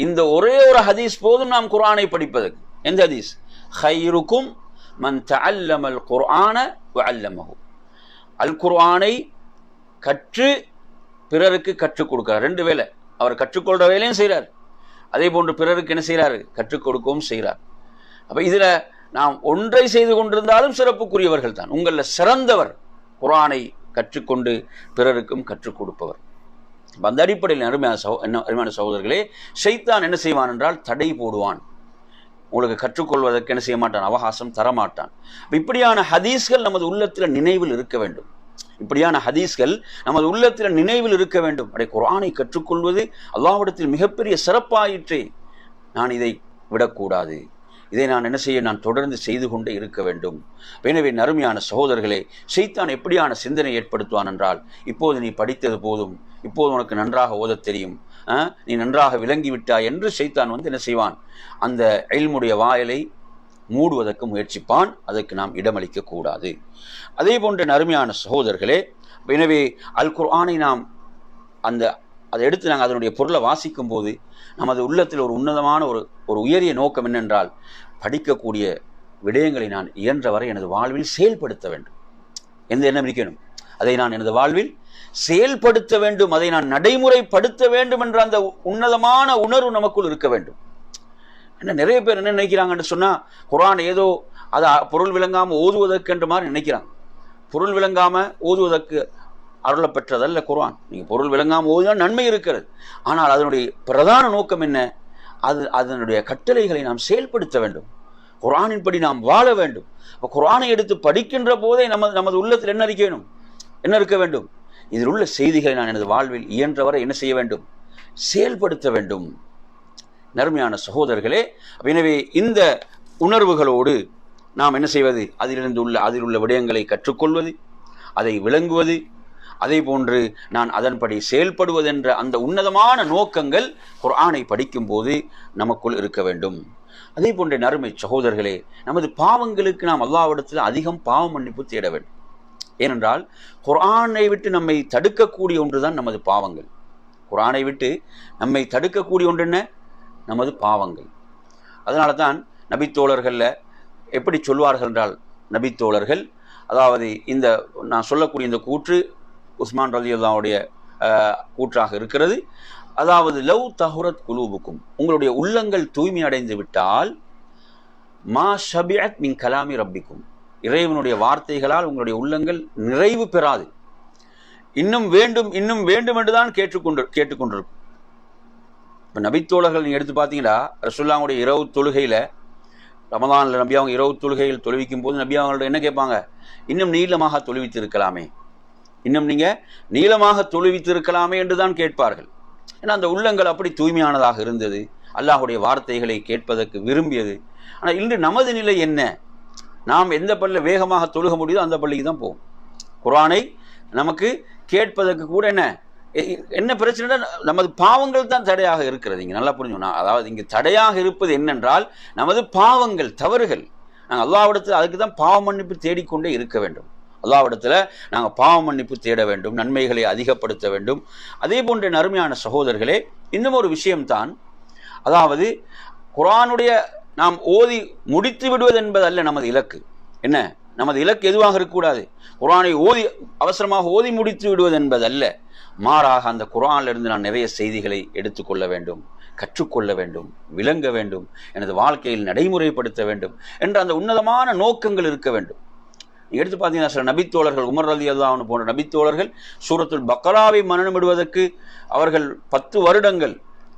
இந்த ஒரே ஒரு ஹதீஸ் போதும் நாம் குர்ஆனை படிப்பதற்கு. எந்த ஹதீஸ்? ஹைருக்கும் மன் தஅல்லமல் குர்ஆன வஅல்லமஹு. அல் குர்ஆனை கற்று பிறருக்கு கற்றுக் கொடுக்கிறார். ரெண்டு வேலை, அவர் கற்றுக்கொள்கிற வேலையும் செய்கிறார், அதே போன்று பிறருக்கு என்ன செய்கிறாரு, கற்றுக் கொடுக்கவும் செய்கிறார். அப்போ இதில் நாம் ஒன்றை செய்து கொண்டிருந்தாலும் சிறப்புக்குரியவர்கள் தான். உங்களில் சிறந்தவர் குர்ஆனை கற்றுக்கொண்டு பிறருக்கும் கற்றுக் கொடுப்பவர். அந்த அடிப்படையில் அருமையான சகோதரர்களே, ஷைத்தான் என்ன செய்வான் என்றால் தடை போடுவான். உங்களுக்கு கற்றுக்கொள்வதற்கு என்ன செய்ய மாட்டான், அவகாசம் தரமாட்டான். இப்படியான ஹதீஸ்கள் நமது உள்ளத்தில் நினைவில் இருக்க வேண்டும். இப்படியான ஹதீஸ்கள் நமது உள்ளத்தில் நினைவில் இருக்க வேண்டும். அடே, குர்ஆனை கற்றுக்கொள்வது அல்லாஹ்விடத்தில் மிகப்பெரிய சிறப்பாயிற்றே, நான் இதை விடக்கூடாது, இதை நான் என்ன செய்ய, நான் தொடர்ந்து செய்து கொண்டே இருக்க வேண்டும். எனவே நறுமையான சகோதரர்களே, ஷைத்தான் எப்படியான சிந்தனை ஏற்படுத்துவான் என்றால், இப்போது நீ படித்தது போதும், இப்போது உனக்கு நன்றாக ஓதத் தெரியும், நீ நன்றாக விளங்கிவிட்டாய் என்று ஷைத்தான் என்ன செய்வான், அந்த இல்முடைய வாயிலை மூடுவதற்கு முயற்சிப்பான். அதற்கு நாம் இடமளிக்க கூடாது. அதே போன்ற நறுமையான சகோதரர்களே, எனவே அல் குர்ஆனை நாம் அதை எடுத்து நாங்கள் அதனுடைய பொருளை வாசிக்கும் போது நமது உள்ளத்தில் ஒரு உன்னதமான ஒரு உயரிய நோக்கம் என்னென்றால், படிக்கக்கூடிய விடயங்களை நான் இயன்றவரை எனது வாழ்வில் செயல்படுத்த வேண்டும். எந்த எண்ணம் இருக்கணும், அதை நான் எனது வாழ்வில் செயல்படுத்த வேண்டும், அதை நான் நடைமுறைப்படுத்த வேண்டும் என்ற அந்த உன்னதமான உணர்வு நமக்குள் இருக்க வேண்டும். என்ன நிறைய பேர் என்ன நினைக்கிறாங்கன்னு சொன்னால், குர்ஆன் ஏதோ அதை பொருள் விளங்காமல் ஓதுவதற்கு என்ற மாதிரி நினைக்கிறாங்க. பொருள் விளங்காமல் ஓதுவதற்கு அருள பெற்றதல்ல குர்ஆன். நீங்கள் பொருள் விளங்காமல் ஓதினால் நன்மை இருக்கிறது, ஆனால் அதனுடைய பிரதான நோக்கம் என்ன, அதனுடைய கட்டளைகளை நாம் செயல்படுத்த வேண்டும், குர்ஆனின்படி நாம் வாழ வேண்டும். அப்போ குர்ஆனை எடுத்து படிக்கின்ற போதே நமது உள்ளத்தில் என்ன இருக்க வேண்டும், இதில் உள்ள செய்திகளை நான் எனது வாழ்வில் இயன்றவரை என்ன செய்ய வேண்டும், செயல்படுத்த வேண்டும். நறுமையான சகோதரர்களே, எனவே இந்த உணர்வுகளோடு நாம் என்ன செய்வது, அதில் உள்ள விடயங்களை கற்றுக்கொள்வது, அதை விளங்குவது, அதே போன்று நான் அதன்படி செயல்படுவது என்ற அந்த உன்னதமான நோக்கங்கள் குர்ஆனை படிக்கும் போது நமக்குள் இருக்க வேண்டும். அதே போன்ற நறுமை சகோதரர்களே, நமது பாவங்களுக்கு நாம் அல்லாஹ்விடத்தில் அதிகம் பாவ மன்னிப்பு தேட வேண்டும். ஏனென்றால் குர்ஆனை விட்டு நம்மை தடுக்கக்கூடிய ஒன்றுதான் நமது பாவங்கள். குர்ஆனை விட்டு நம்மை தடுக்கக்கூடிய ஒன்று என்ன, நமது பாவங்கள். அதனால தான் நபித்தோழர்களில் எப்படி சொல்வார்கள் என்றால், நபித்தோழர்கள், அதாவது நான் சொல்லக்கூடிய இந்த கூற்று உஸ்மான் ரலியல்லாஹுடைய கூற்றாக இருக்கிறது. அதாவது லவ் தஹுரத் குலூபுக்கும், உங்களுடைய உள்ளங்கள் தூய்மை அடைந்து விட்டால் மா ஷபிஅத் மின் கலாமி ரப்பிக்கும், இறைவனுடைய வார்த்தைகளால் உங்களுடைய உள்ளங்கள் நிறைவு பெறாது. இன்னும் வேண்டும் இன்னும் வேண்டும் என்றுதான் கேட்டுக்கொண்டிருக்கும். இப்போ நபித்தோழர்கள் நீங்கள் எடுத்து பார்த்தீங்கன்னா, ரசூலுல்லாஹ்வுடைய இரவு தொழுகையில், ரமதானில் நபி அவங்க இரவு தொழுகையில் தொழுவிக்கும் போது நபி அவங்கள்ட்ட என்ன கேட்பாங்க? இன்னும் நீளமாக தொழுவித்து இருக்கலாமே, இன்னும் நீங்கள் நீளமாக தொழுவித்து இருக்கலாமே என்று தான் கேட்பார்கள். ஏன்னா அந்த உள்ளங்கள் அப்படி தூய்மையானதாக இருந்தது, அல்லாஹுடைய வார்த்தைகளை கேட்பதற்கு விரும்பியது. ஆனால் இன்று நமது நிலை என்ன? நாம் எந்த பள்ளியில் வேகமாக தொழுக முடியுதோ அந்த பள்ளிக்கு தான் போவோம். குர்ஆனை நமக்கு கேட்பதற்கு கூட என்ன பிரச்சனை? நமது பாவங்கள் தான் தடையாக இருக்கிறது. இங்கே நல்லா புரிஞ்சுக்கணும். அதாவது இங்கே தடையாக இருப்பது என்னென்றால் நமது பாவங்கள், தவறுகள். நாங்கள் அல்லாஹ்விடத்தில் அதுக்கு தான் பாவ மன்னிப்பு தேடிக்கொண்டே இருக்க வேண்டும். அல்லாஹ்விடத்தில் நாங்கள் பாவ மன்னிப்பு தேட வேண்டும், நன்மைகளை அதிகப்படுத்த வேண்டும். அதே போன்ற அருமையான சகோதரர்களே, இன்னும் ஒரு விஷயம்தான், அதாவது குர்ஆனுடைய நாம் ஓதி முடித்து விடுவது என்பது அல்ல நமது இலக்கு. என்ன நமது இலக்கு எதுவாக இருக்கக்கூடாது? குர்ஆனை அவசரமாக ஓதி முடித்து விடுவது என்பது அல்ல. மாறாக அந்த குர்ஆனிலிருந்து நான் நிறைய செய்திகளை எடுத்துக்கொள்ள வேண்டும், கற்றுக்கொள்ள வேண்டும், விளங்க வேண்டும், எனது வாழ்க்கையில் நடைமுறைப்படுத்த வேண்டும் என்ற அந்த உன்னதமான நோக்கங்கள் இருக்க வேண்டும். எடுத்து பார்த்தீங்கன்னா சில நபித்தோழர்கள், உமர் ரலியல்லாஹு அன்ஹு போன்ற நபித்தோழர்கள் சூரத்துல் பக்ராவை மனனமிடுவதற்கு அவர்கள் 10 வருடங்கள்,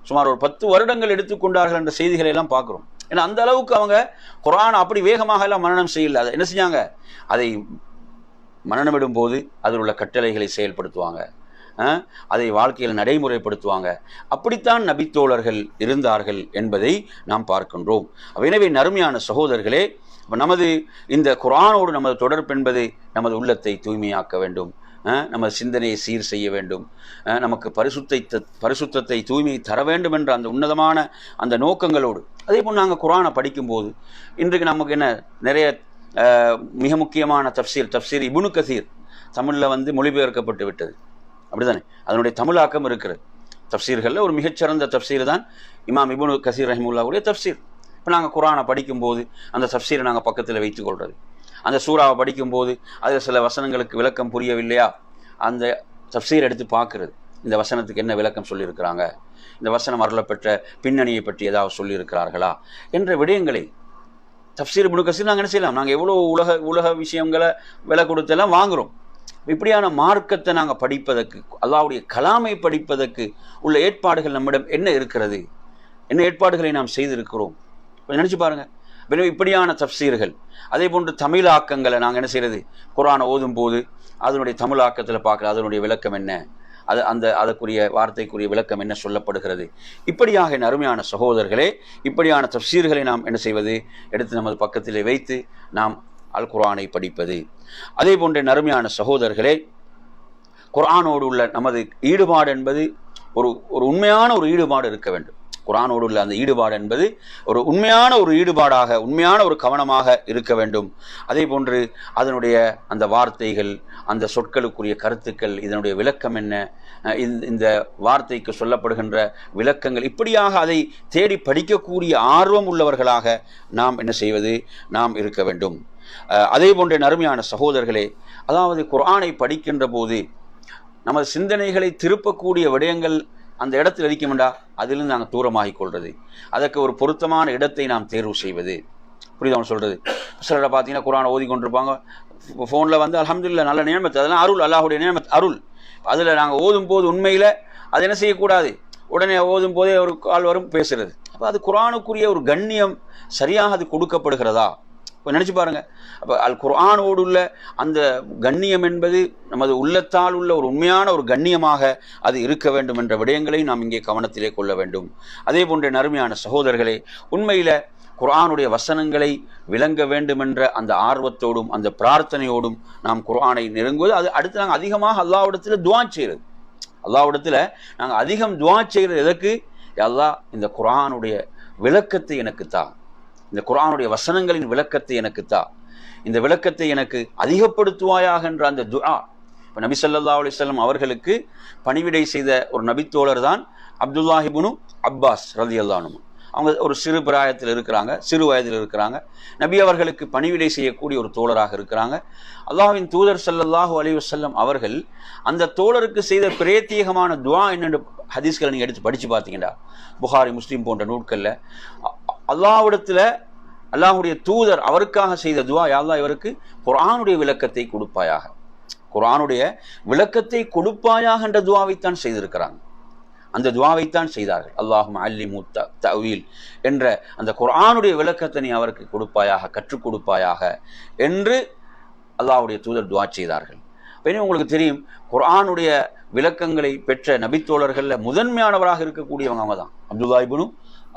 சுமார் ஒரு 10 வருடங்கள் எடுத்துக்கொண்டார்கள் என்ற செய்திகளை எல்லாம் பார்க்குறோம். ஏன்னா அந்த அளவுக்கு அவங்க குர்ஆன் அப்படி வேகமாக எல்லாம் மனனம் செய்யல. அதை என்ன செஞ்சாங்க? அதை மனனமிடும் போது அதில் உள்ள கட்டளைகளை செயல்படுத்துவாங்க, அதை வாழ்க்கையில் நடைமுறைப்படுத்துவாங்க. அப்படித்தான் நபித்தோழர்கள் இருந்தார்கள் என்பதை நாம் பார்க்கின்றோம். எனவே அருமையான சகோதரர்களே, நமது இந்த குர்ஆனோடு நமது தொடர்பு என்பது நமது உள்ளத்தை தூய்மையாக்க வேண்டும், நமது சிந்தனையை சீர் செய்ய வேண்டும், நமக்கு பரிசுத்தத்தை தூய்மை தர வேண்டும் என்ற அந்த உன்னதமான அந்த நோக்கங்களோடு. அதே போல் நாங்கள் குர்ஆனை படிக்கும்போது இன்றைக்கு நமக்கு நிறைய மிக முக்கியமான தப்சீர் இப்னு கசீர் தமிழில் மொழிபெயர்க்கப்பட்டு விட்டது, அப்படிதானே? அதனுடைய தமிழாக்கம் இருக்கிறது. தப்சீர்களில் ஒரு மிகச்சிறந்த தப்சீர் தான் இமாம் இப்னு கசீர் ரஹிமஹுல்லாஹ்வுடைய தப்சீர். இப்போ நாங்கள் குர்ஆனை படிக்கும்போது அந்த தப்சீரை நாங்கள் பக்கத்தில் வைத்துக் கொள்வது, அந்த சூறாவை படிக்கும்போது அதில் சில வசனங்களுக்கு விளக்கம் புரியவில்லையா, அந்த தப்சீர் எடுத்து பார்க்குறது, இந்த வசனத்துக்கு என்ன விளக்கம் சொல்லியிருக்கிறாங்க, இந்த வசனம் அருளப்பெற்ற பின்னணியை பற்றி ஏதாவது சொல்லியிருக்கிறார்களா என்ற விடயங்களை தப்சீர் இப்னு கசீர் நாங்கள் என்ன செய்யலாம்? நாங்கள் எவ்வளோ உலக விஷயங்களை விலை கொடுத்தெல்லாம் வாங்குகிறோம். இப்படியான மார்க்கத்தை நாங்கள் படிப்பதற்கு, அல்லாஹ்வுடைய கலாமை படிப்பதற்கு உள்ள ஏற்பாடுகள் நம்மிடம் என்ன இருக்கிறது, என்ன ஏற்பாடுகளை நாம் செய்திருக்கிறோம் நினச்சி பாருங்கள். இப்படியான தப்சீர்கள், அதே போன்று தமிழாக்கங்களை நாங்கள் என்ன செய்கிறது? குர்ஆனை ஓதும் போது அதனுடைய தமிழாக்கத்தில் பார்க்குற அதனுடைய விளக்கம் என்ன, அதற்குரிய வார்த்தைக்குரிய விளக்கம் என்ன சொல்லப்படுகிறது. இப்படியாக என் அருமையான சகோதரர்களே, இப்படியான தப்சீர்களை நாம் என்ன செய்வது? எடுத்து நமது பக்கத்திலே வைத்து நாம் அல் குர்ஆனை படிப்பது. அதே போன்ற அருமையான சகோதரர்களே, குர்ஆனோடு உள்ள நமது ஈடுபாடு என்பது ஒரு உண்மையான ஒரு ஈடுபாடு இருக்க வேண்டும். குர்ஆனோடு உள்ள அந்த ஈடுபாடு என்பது ஒரு உண்மையான ஒரு ஈடுபாடாக, உண்மையான ஒரு கவனமாக இருக்க வேண்டும். அதே போன்று அதனுடைய அந்த வார்த்தைகள், அந்த சொற்களுக்குரிய கருத்துக்கள், இதனுடைய விளக்கம் என்ன, இந்த வார்த்தைக்கு சொல்லப்படுகின்ற விளக்கங்கள், இப்படியாக அதை தேடி படிக்கக்கூடிய ஆர்வம் உள்ளவர்களாக நாம் என்ன செய்வது? நாம் இருக்க வேண்டும். அதே போன்ற அருமையான சகோதரர்களே, அதாவது குர்ஆனை படிக்கின்ற போது நமது சிந்தனைகளை திருப்பக்கூடிய விடயங்கள் அந்த இடத்தில் இருக்கின்றா, அதிலிருந்து நாங்கள் தூரமாகிக் கொள்வது, அதற்கு ஒரு பொருத்தமான இடத்தை நாம் தேர்வு செய்வது. புரியுது அவன் சொல்கிறது? சிலரை பார்த்தீங்கன்னா குர்ஆனை ஓதி கொண்டிருப்பாங்க, ஃபோனில் அல்ஹம்துலில்லாஹ் நல்ல நியமத், அதெல்லாம் அருள், அல்லாஹுடைய நியமத், அருள். அதில் நாங்கள் ஓதும் போது உண்மையில் அது என்ன செய்யக்கூடாது? உடனே ஓதும் போதே ஒரு கால் வரும் பேசுறது. அப்போ அது குர்ஆனுக்குரிய ஒரு கண்ணியம் சரியாக அது கொடுக்கப்படுகிறதா? இப்போ நினச்சி பாருங்கள். அப்போ அல் குர்ஆனோடு உள்ள அந்த கண்ணியம் என்பது நமது உள்ளத்தால் உள்ள ஒரு உண்மையான ஒரு கண்ணியமாக அது இருக்க வேண்டும் என்ற விடயங்களை நாம் இங்கே கவனத்திலே கொள்ள வேண்டும். அதே போன்ற அருமையான சகோதரர்களே, உண்மையில் குர்ஆனுடைய வசனங்களை விளங்க வேண்டும் என்ற அந்த ஆர்வத்தோடும் அந்த பிரார்த்தனையோடும் நாம் குர்ஆனை நெருங்குவது. அது அடுத்து நாங்கள் அதிகமாக அல்லாஹ்விடத்தில் துஆ செய்கிறது. அல்லாஹ்விடத்தில் நாங்கள் அதிகம் துஆ செய்கிறது எதற்கு? அல்லாஹ் இந்த குர்ஆனுடைய விளக்கத்தை எனக்கு தா, இந்த குர்ஆனுடைய வசனங்களின் விளக்கத்தை எனக்கு தா, இந்த விளக்கத்தை எனக்கு அதிகப்படுத்துவாயாக என்ற அந்த துஆ. இப்போ நபி ஸல்லல்லாஹு அலைஹி வஸல்லம் அவர்களுக்கு பணிவிடை செய்த ஒரு நபித்தோழர் தான் அப்துல்லாஹ் இப்னு அப்பாஸ் ரலியல்லாஹு அன்ஹு. அவங்க ஒரு சிறு பிராயத்தில் இருக்கிறாங்க, சிறு வயதில் இருக்கிறாங்க. நபி அவர்களுக்கு பணிவிடை செய்யக்கூடிய ஒரு தோழராக இருக்கிறாங்க. அல்லாஹ்வின் தூதர் ஸல்லல்லாஹு அலைஹி வஸல்லம் அவர்கள் அந்த தோழருக்கு செய்த பிரத்யேகமான துஆ என்னென்று ஹதீஸ்களை நீங்கள் எடுத்து படித்து பார்த்தீங்கன்னா, புகாரி முஸ்லீம் போன்ற நூட்களில் அல்லாஹ்விடத்தில் அல்லாஹ்வுடைய தூதர் அவருக்காக செய்த துவா, யா அல்லாஹ் இவருக்கு குர்ஆனுடைய விளக்கத்தை கொடுப்பாயாக, குர்ஆனுடைய விளக்கத்தை கொடுப்பாயாக என்ற துவாவைத்தான் செய்திருக்கிறாங்க. அந்த துவாவைத்தான் செய்தார்கள். அல்லாஹும்ம அல்லிமு தஅவீல் என்ற அந்த குர்ஆனுடைய விளக்கத்தை நீ அவருக்கு கொடுப்பாயாக, கற்றுக் கொடுப்பாயாக என்று அல்லாஹ்வுடைய தூதர் துவா செய்தார்கள். உங்களுக்கு தெரியும், குர்ஆனுடைய விளக்கங்களை பெற்ற நபித்தோழர்கள்ல முதன்மையானவராக இருக்கக்கூடியவங்க அவங்க தான். அப்துல்லாஹ் இப்னு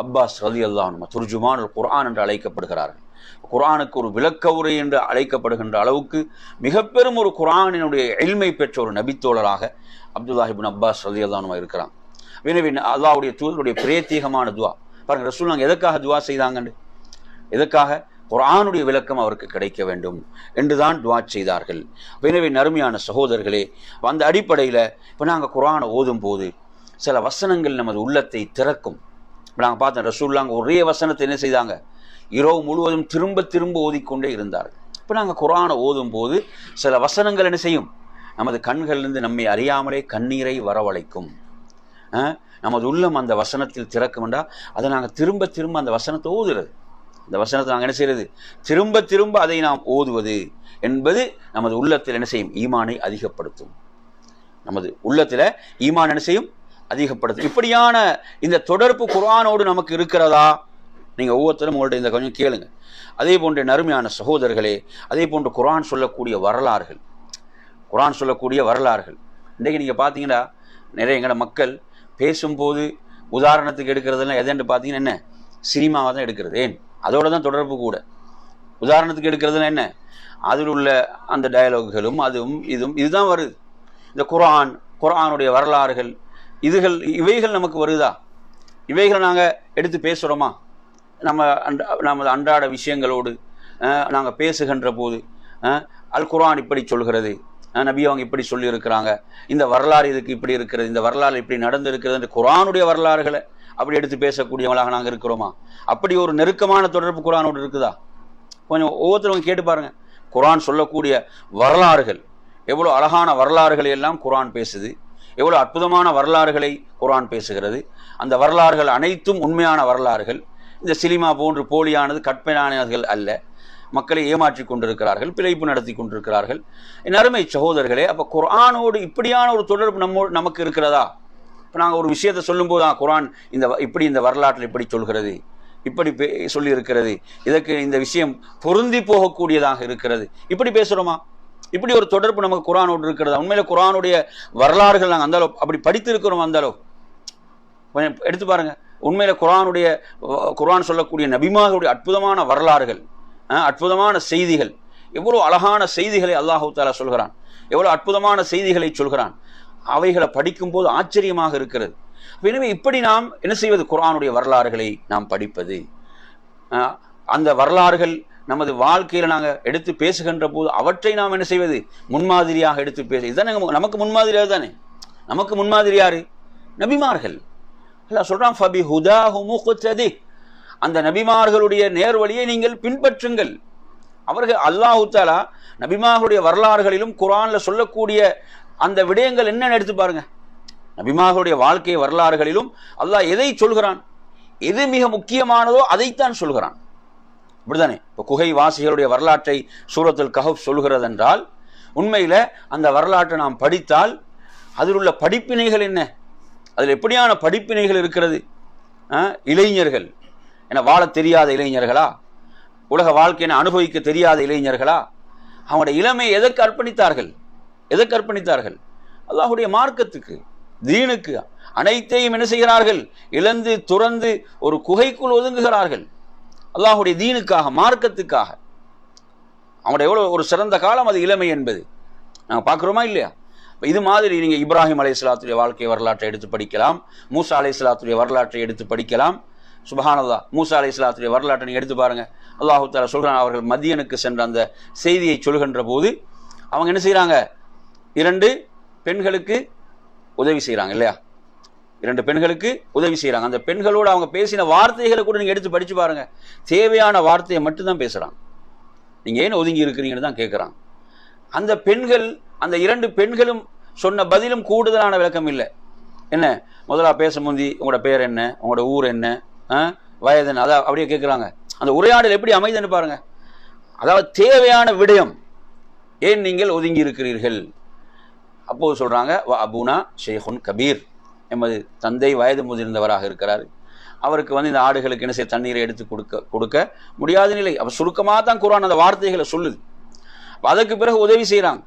அப்பாஸ் ரலியல்லாஹு அன்ஹு துர்ஜுமானுல் குர்ஆன் என்று அழைக்கப்படுகிறார்கள். குர்ஆனுக்கு ஒரு விளக்க உரை என்று அழைக்கப்படுகின்ற அளவுக்கு மிக பெரும் ஒரு குர்ஆனினுடைய இல்மை பெற்ற ஒரு நபித்தோழராக அப்துல்லாஹ் இப்னு அப்பாஸ் ரலியல்லாஹு அன்ஹு இருக்கிறாங்க. எனவே அல்லாஹ்வுடைய தூதருடைய பிரத்யேகமான துவா பாருங்க. ரசூலுல்லாஹ் எதற்காக துவா செய்தாங்கன்னு, எதற்காக? குர்ஆனுடைய விளக்கம் அவருக்கு கிடைக்க வேண்டும் என்றுதான் துவா செய்தார்கள். எனவே நறுமையான சகோதரர்களே, அந்த அடிப்படையில் இப்போ நாங்கள் குர்ஆனை ஓதும் போது சில வசனங்கள் நமது உள்ளத்தை திறக்கும். இப்போ நாங்கள் பார்த்தோம், ரசூலுல்லாஹ் ஒரே வசனத்தை என்ன செய்தாங்க, இரவு முழுவதும் திரும்ப திரும்ப ஓதிக்கொண்டே இருந்தார்கள். இப்போ நாங்கள் குர்ஆனை ஓதும் போது சில வசனங்கள் என்ன செய்யும், நமது கண்களிலிருந்து நம்மை அறியாமலே கண்ணீரை வரவழைக்கும். நமது உள்ளம் அந்த வசனத்தில் திறக்கும் என்றால் அதை நாங்கள் திரும்ப திரும்ப அந்த வசனத்தை ஓதுறது, அந்த வசனத்தை நாங்கள் என்ன செய்யறது, திரும்ப திரும்ப அதை நாம் ஓதுவது என்பது நமது உள்ளத்தில் என்ன செய்யும், ஈமானை அதிகப்படுத்தும். நமது உள்ளத்தில் ஈமான் என்ன செய்யும், அதிகப்படுத்தும். இப்படியான இந்த தொடர்பு குர்ஆனோடு நமக்கு இருக்கிறதா? நீங்கள் ஒவ்வொருத்தரும் உங்கள்கிட்ட இந்த கொஞ்சம் கேளுங்க. அதே போன்ற நறுமையான சகோதரர்களே, அதே போன்று குர்ஆன் சொல்லக்கூடிய வரலாறுகள், குர்ஆன் சொல்லக்கூடிய வரலாறுகள் இன்றைக்கு நீங்கள் பார்த்தீங்கன்னா நிறைய எங்களோட மக்கள் பேசும்போது உதாரணத்துக்கு எடுக்கிறதுலாம் எதுன்னு பார்த்தீங்கன்னா என்ன, சினிமாவை தான் எடுக்கிறது. ஏன், அதோட தான் தொடர்பு கூட. உதாரணத்துக்கு எடுக்கிறதுனா என்ன, அதில் உள்ள அந்த டயலாகுகளும் அதுவும் இதுதான் வருது. இந்த குர்ஆனுடைய வரலாறுகள் இவைகள் நமக்கு வருதா? இவைகளை நாங்கள் எடுத்து பேசுகிறோமா? நமது அன்றாட விஷயங்களோடு நாங்கள் பேசுகின்ற போது அல் குர்ஆன் இப்படி சொல்கிறது, நபி அவங்க இப்படி சொல்லியிருக்கிறாங்க, இந்த வரலாறு இதுக்கு இப்படி இருக்கிறது, இந்த வரலாறு இப்படி நடந்திருக்கிறது என்று குர்ஆனுடைய வரலாறுகளை அப்படி எடுத்து பேசக்கூடியவங்களாக நாங்கள் இருக்கிறோமா? அப்படி ஒரு நெருக்கமான தொடர்பு குர்ஆனோடு இருக்குதா? கொஞ்சம் ஒவ்வொருத்தரும் கேட்டு பாருங்க. குர்ஆன் சொல்லக்கூடிய வரலாறுகள் எவ்வளோ அழகான வரலாறுகளை எல்லாம் குர்ஆன் பேசுது, எவ்வளோ அற்புதமான வரலாறுகளை குர்ஆன் பேசுகிறது. அந்த வரலாறுகள் அனைத்தும் உண்மையான வரலாறுகள். இந்த சினிமா போன்று போலியானது, கற்பனையானவர்கள் அல்ல. மக்களை ஏமாற்றி கொண்டிருக்கிறார்கள், பிழைப்பு நடத்தி கொண்டிருக்கிறார்கள். என் அருமை சகோதரர்களே, அப்போ குர்ஆனோடு இப்படியான ஒரு தொடர்பு நமக்கு இருக்கிறதா? இப்போ நாங்கள் ஒரு விஷயத்தை சொல்லும்போது குர்ஆன் இந்த வரலாற்றில் இப்படி சொல்கிறது, இப்படி சொல்லி இருக்கிறது, இதற்கு இந்த விஷயம் பொருந்தி போகக்கூடியதாக இருக்கிறது, இப்படி பேசுகிறோமா? இப்படி ஒரு தொடர்பு நமக்கு குர்ஆனோடு இருக்கிறதா? உண்மையில குர்ஆனுடைய வரலாறுகள் நாங்கள் அந்த அளவு அப்படி படித்திருக்கிறோம், அந்த அளவு கொஞ்சம் எடுத்து பாருங்க. உண்மையில குர்ஆன் சொல்லக்கூடிய நபிமார்களுடைய அற்புதமான வரலாறுகள், அற்புதமான செய்திகள், எவ்வளவு அழகான செய்திகளை அல்லாஹு தஆலா சொல்கிறான், எவ்வளவு அற்புதமான செய்திகளை சொல்கிறான். அவைகளை படிக்கும் போது ஆச்சரியமாக இருக்கிறது. எனவே இப்படி நாம் என்ன செய்வது, குர்ஆனுடைய வரலாறுகளை நாம் படிப்பது, அந்த வரலாறுகள் நமது வாழ்க்கையில் நாங்கள் எடுத்து பேசுகின்ற போது அவற்றை நாம் என்ன செய்வது, முன்மாதிரியாக எடுத்து பேச. இதுதானே நமக்கு முன்மாதிரியாக தானே. நமக்கு முன்மாதிரி யாரு? நபிமார்கள். அல்லாஹ் சொல்றான், ஃபபி ஹுதாஹு முக்ததி, அந்த நபிமார்களுடைய நேர்வழியை நீங்கள் பின்பற்றுங்கள். அவர்கள் அல்லாஹு தஆலா நபிமார்களுடைய வரலாறுகளிலும் குர்ஆன்ல சொல்லக்கூடிய அந்த விடயங்கள் என்னன்னு எடுத்து பாருங்க. நபிமார்களுடைய வாழ்க்கை வரலாறுகளிலும் அல்லாஹ் எதை சொல்கிறான், எது மிக முக்கியமானதோ அதைத்தான் சொல்கிறான். இப்படிதானே இப்போ குகை வாசிகளுடைய வரலாற்றை சூரத்துல் கஹஃப் சொல்கிறது என்றால், உண்மையில அந்த வரலாற்றை நாம் படித்தால் அதில் உள்ள படிப்பினைகள் என்ன, அதில் எப்படியான படிப்பினைகள் இருக்கிறது. இளைஞர்கள் என வாழ தெரியாத இளைஞர்களா, உலக வாழ்க்கையை அனுபவிக்க தெரியாத இளைஞர்களா, அவங்களுடைய இளமையை எதற்கு அர்ப்பணித்தார்கள்? எதற்கு அர்ப்பணித்தார்கள்? அல்லாஹ்வுடைய மார்க்கத்துக்கு, தீனுக்கு. அனைத்தையும் என்ன செய்கிறார்கள், இழந்து துறந்து ஒரு குகைக்குள் ஒதுங்குகிறார்கள். அல்லாஹ்வுடைய தீனுக்காக, மார்க்கத்துக்காக. அவங்களுடைய எவ்வளோ ஒரு சிறந்த காலம் அது இளமை என்பது நாங்கள் பார்க்குறோமா இல்லையா? இது மாதிரி நீங்கள் இப்ராஹிம் அலைஹிஸ்ஸலாத்துடைய வாழ்க்கை வரலாற்றை எடுத்து படிக்கலாம், மூசா அலைஹிஸ்ஸலாத்துடைய வரலாற்றை எடுத்து படிக்கலாம். சுப்ஹானல்லாஹ், மூசா அலைஹிஸ்ஸலாத்துடைய வரலாற்றை நீங்கள் எடுத்து பாருங்க. அல்லாஹு தஆலா சொல்கிறான், அவர்கள் மதியனுக்கு சென்ற அந்த செய்தியை சொல்கின்ற போது அவங்க என்ன செய்கிறாங்க, 2 பெண்களுக்கு உதவி செய்கிறாங்க இல்லையா? 2 பெண்களுக்கு உதவி செய்கிறாங்க. அந்த பெண்களோடு அவங்க பேசின வார்த்தைகளை கூட நீங்கள் எடுத்து படித்து பாருங்க. தேவையான வார்த்தையை மட்டும்தான் பேசுகிறாங்க. நீங்கள் ஏன் ஒதுங்கி இருக்கிறீங்கன்னு தான் கேட்குறாங்க. அந்த பெண்கள், அந்த 2 பெண்களும் சொன்ன பதிலும் கூடுதலான விளக்கம் இல்லை. என்ன, முதல்ல பேச முந்தி உங்களோட பேர் என்ன, உங்களோட ஊர் என்ன, வயது என்ன, அதை அப்படியே கேட்குறாங்க. அந்த உரையாடல் எப்படி அமைதுன்னு பாருங்க. அதாவது தேவையான விடயம், ஏன் நீங்கள் ஒதுங்கி இருக்கிறீர்கள்? அப்போது சொல்றாங்க, அபுனா ஷேகுன் கபீர், எமது தந்தை வயது முதிர்ந்தவராக இருக்கிறார், அவருக்கு இந்த ஆடுகளுக்கு என்ன செய்ய தண்ணீரை எடுத்து கொடுக்க முடியாத நிலை. அப்ப சுருக்கமாக தான் குர்ஆன் அந்த வார்த்தைகளை சொல்லுது. அதற்கு பிறகு உதவி செய்யறாங்க.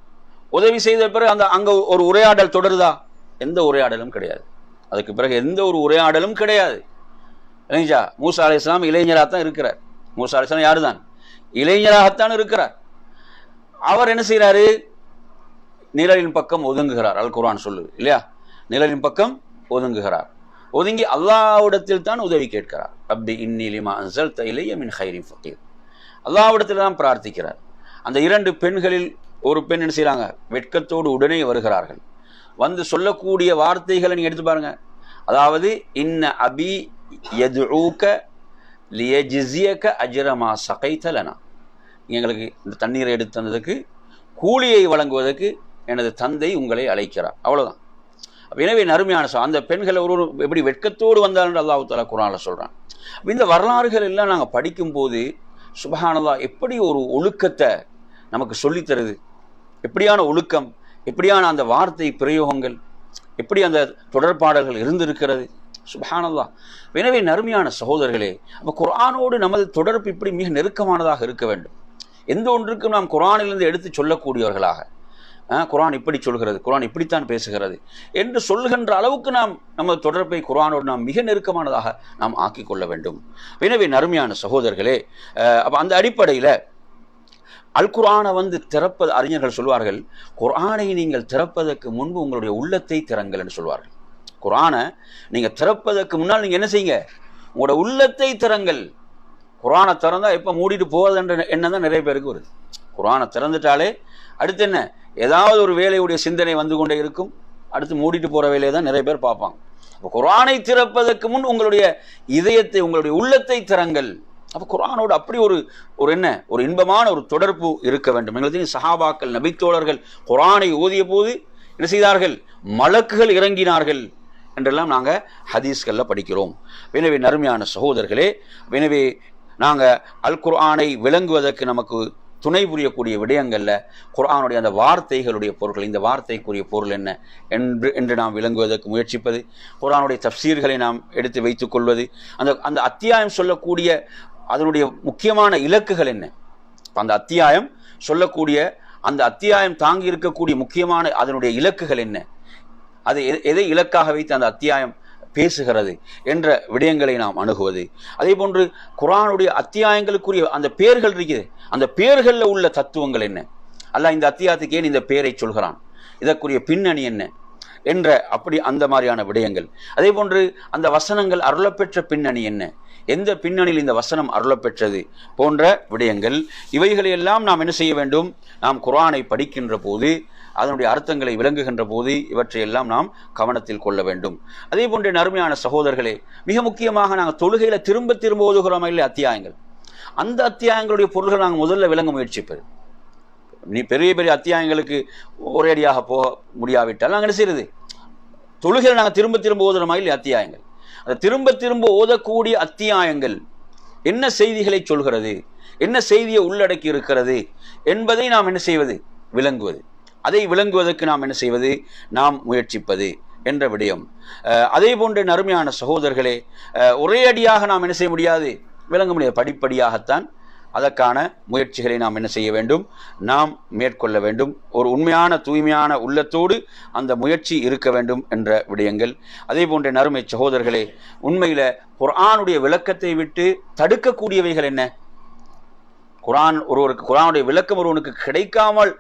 உதவி செய்த பிறகு அங்க ஒரு உரையாடல் தொடருதா? எந்த உரையாடலும் கிடையாது. அதுக்கு பிறகு எந்த ஒரு உரையாடலும் கிடையாது. இல்லைங்களா? மூசா அலைஹிஸ்ஸலாம் இளைஞராகத்தான் இருக்கிறார். மூசா அலைஹிஸ்ஸலாம் யாரு தான்? இளைஞராகத்தான் இருக்கிறார். அவர் என்ன செய்யறாரு? நிழலின் பக்கம் ஒதுங்குகிறார். அல் குர்ஆன் சொல்லுது இல்லையா? நிழலின் பக்கம் ஒதுங்குகிறார். ஒதுங்கி அல்லாஹ்விடத்தில் தான் உதவி கேட்கிறார். ரப்பி இன்னி லிமா அன்ஸல்த இலைய மின் கைரின் ஃபகீர். அல்லாஹ்விடத்தில் தான் பிரார்த்திக்கிறார். அந்த இரண்டு பெண்களில் ஒரு பெண் என்ன செய்யறாங்க? வெட்கத்தோடு உடனே வருகிறார்கள். வந்து சொல்லக்கூடிய வார்த்தைகளை நீங்க எடுத்து பாருங்க. அதாவது இன்ன அபி யதுஊக லியஜ்ஸியக அஜ்ர மா ஸகைத லனா, எங்களுக்கு இந்த தண்ணீரை எடுத்து தந்ததுக்கு கூலியை வழங்குவதற்கு எனது தந்தை உங்களை அழைக்கிறார். அவ்வளவுதான். எனவே நறுமையான அந்த பெண்கள் ஒரு எப்படி வெட்கத்தோடு வந்தால் அல்லாஹ் தஆலா குர்ஆன்ல சொல்றான். இந்த வரலாறுகள் எல்லாம் நாங்கள் படிக்கும் போது சுப்ஹானல்லாஹ் எப்படி ஒரு ஒழுக்கத்தை நமக்கு சொல்லித் தருது. எப்படியான ஒழுக்கம், எப்படியான அந்த வார்த்தை பிரயோகங்கள், எப்படி அந்த தொடர்பாடல்கள் இருந்திருக்கிறது. சுப்ஹானல்லாஹ். எனவே நறுமையான சகோதரர்களே, அப்போ குர்ஆனோடு நமது தொடர்பு இப்படி மிக நெருக்கமானதாக இருக்க வேண்டும். எந்த ஒன்றுக்கும் நாம் குர்ஆனிலிருந்து எடுத்து சொல்லக்கூடியவர்களாக, குர்ஆன் இப்படி சொல்கிறது, குர்ஆன் இப்படித்தான் பேசுகிறது என்று சொல்கின்ற அளவுக்கு நாம் நமது தொடர்பை குர்ஆனோடு நாம் மிக நெருக்கமானதாக நாம் ஆக்கிக் கொள்ள வேண்டும். எனவே நறுமையான சகோதரர்களே, அப்போ அந்த அடிப்படையில் அல் குர்ஆனை திறப்பது, அறிஞர்கள் சொல்வார்கள், குர்ஆனை நீங்கள் திறப்பதற்கு முன்பு உங்களுடைய உள்ளத்தை திறங்கள் என்று சொல்வார்கள். குர்ஆனை நீங்கள் திறப்பதற்கு முன்னால் நீங்கள் என்ன செய்யுங்க? உங்களோட உள்ளத்தை திறங்கள். குர்ஆனை திறந்தா எப்போ மூடிட்டு போவதுன்ற எண்ணம் தான் நிறைய பேருக்கு வருது. குர்ஆனை திறந்துட்டாலே அடுத்து என்ன? ஏதாவது ஒரு வேலையுடைய சிந்தனை வந்து கொண்டே இருக்கும். அடுத்து மூடிட்டு போகிற வேலையை தான் நிறைய பேர் பார்ப்பாங்க. அப்போ குர்ஆனை திறப்பதற்கு முன் உங்களுடைய இதயத்தை, உங்களுடைய உள்ளத்தை திறங்கள். அப்போ குர்ஆனோடு அப்படி ஒரு என்ன ஒரு இன்பமான ஒரு தொடர்பு இருக்க வேண்டும். எங்களுக்கு சஹாபாக்கள், நபித்தோழர்கள் குர்ஆனை ஓதிய போது என்ன செய்தார்கள்? மலக்குகள் இறங்கினார்கள் என்றெல்லாம் நாங்கள் ஹதீஸ்களில் படிக்கிறோம். எனவே நறுமையான சகோதரர்களே, எனவே நாங்கள் அல் குர்ஆனை விளங்குவதற்கு நமக்கு துணை புரியக்கூடிய விடயங்களில் குர்ஆனுடைய அந்த வார்த்தைகளுடைய பொருட்கள், இந்த வார்த்தைக்குரிய பொருள் என்ன என்று நாம் விளங்குவதற்கு முயற்சிப்பது, குர்ஆனுடைய தஃப்சீர்களை நாம் எடுத்து வைத்துக் கொள்வது, அந்த அத்தியாயம் சொல்லக்கூடிய அதனுடைய முக்கியமான இலக்குகள் என்ன, அந்த அத்தியாயம் சொல்லக்கூடிய அந்த அத்தியாயம் தாங்கி இருக்கக்கூடிய முக்கியமான அதனுடைய இலக்குகள் என்ன, அது எதை இலக்காக வைத்து அந்த அத்தியாயம் பேசுகிறது என்ற விடயங்களை நாம் அணுகுவது. அதே போன்று குர்ஆனுடைய அத்தியாயங்களுக்குரிய அந்த பெயர்கள் இருக்குது, அந்த பெயர்களில் உள்ள தத்துவங்கள் என்ன, அல்லாஹ் இந்த அத்தியாயத்துக்கு ஏன் இந்த பெயரை சொல்கிறான், இதற்குரிய பின்னணி என்ன என்ற அப்படி அந்த மாதிரியான விடயங்கள். அதே போன்று அந்த வசனங்கள் அருளப்பெற்ற பின்னணி என்ன, எந்த பின்னணியில் இந்த வசனம் அருளப்பெற்றது போன்ற விடயங்கள், இவைகளையெல்லாம் நாம் என்ன செய்ய வேண்டும்? நாம் குர்ஆனை படிக்கின்ற போது, அதனுடைய அர்த்தங்களை விளங்குகின்ற போது இவற்றையெல்லாம் நாம் கவனத்தில் கொள்ள வேண்டும். அதே போன்ற நறுமையான சகோதரர்களே, மிக முக்கியமாக நாங்கள் தொழுகையில திரும்ப திரும்ப ஓதுகிறோமா இல்லை அத்தியாயங்கள், அந்த அத்தியாயங்களுடைய பொருள்கள் நாங்கள் முதல்ல விளங்க முயற்சிப்பது. பெரிய பெரிய அத்தியாயங்களுக்கு ஒரேடியாக போக முடியாவிட்டால் நாங்கள் என்ன செய்யறது? தொழுகையில் நாங்கள் திரும்ப திரும்ப ஓதுகிறோமா இல்லை அத்தியாயங்கள், அந்த திரும்ப திரும்ப ஓதக்கூடிய அத்தியாயங்கள் என்ன செய்திகளை சொல்கிறது, என்ன செய்தியை உள்ளடக்கி இருக்கிறது என்பதை நாம் என்ன செய்வது? விளங்குவது. அதை விளங்குவதற்கு நாம் என்ன செய்வது? நாம் முயற்சிப்பது என்ற விடயம். அதே போன்ற நறுமையான சகோதரர்களே, ஒரே அடியாக நாம் என்ன செய்ய முடியாது? விளங்க முடியாது. படிப்படியாகத்தான் அதற்கான முயற்சிகளை நாம் என்ன செய்ய வேண்டும்? நாம் மேற்கொள்ள வேண்டும். ஒரு உண்மையான தூய்மையான உள்ளத்தோடு அந்த முயற்சி இருக்க வேண்டும் என்ற விடயங்கள். அதே போன்ற நறுமை சகோதரர்களே, உண்மையில குர்ஆனுடைய விளக்கத்தை விட்டு தடுக்கக்கூடியவைகள் என்ன? குர்ஆனுடைய விளக்கம் ஒருவனுக்கு கிடைக்காமல்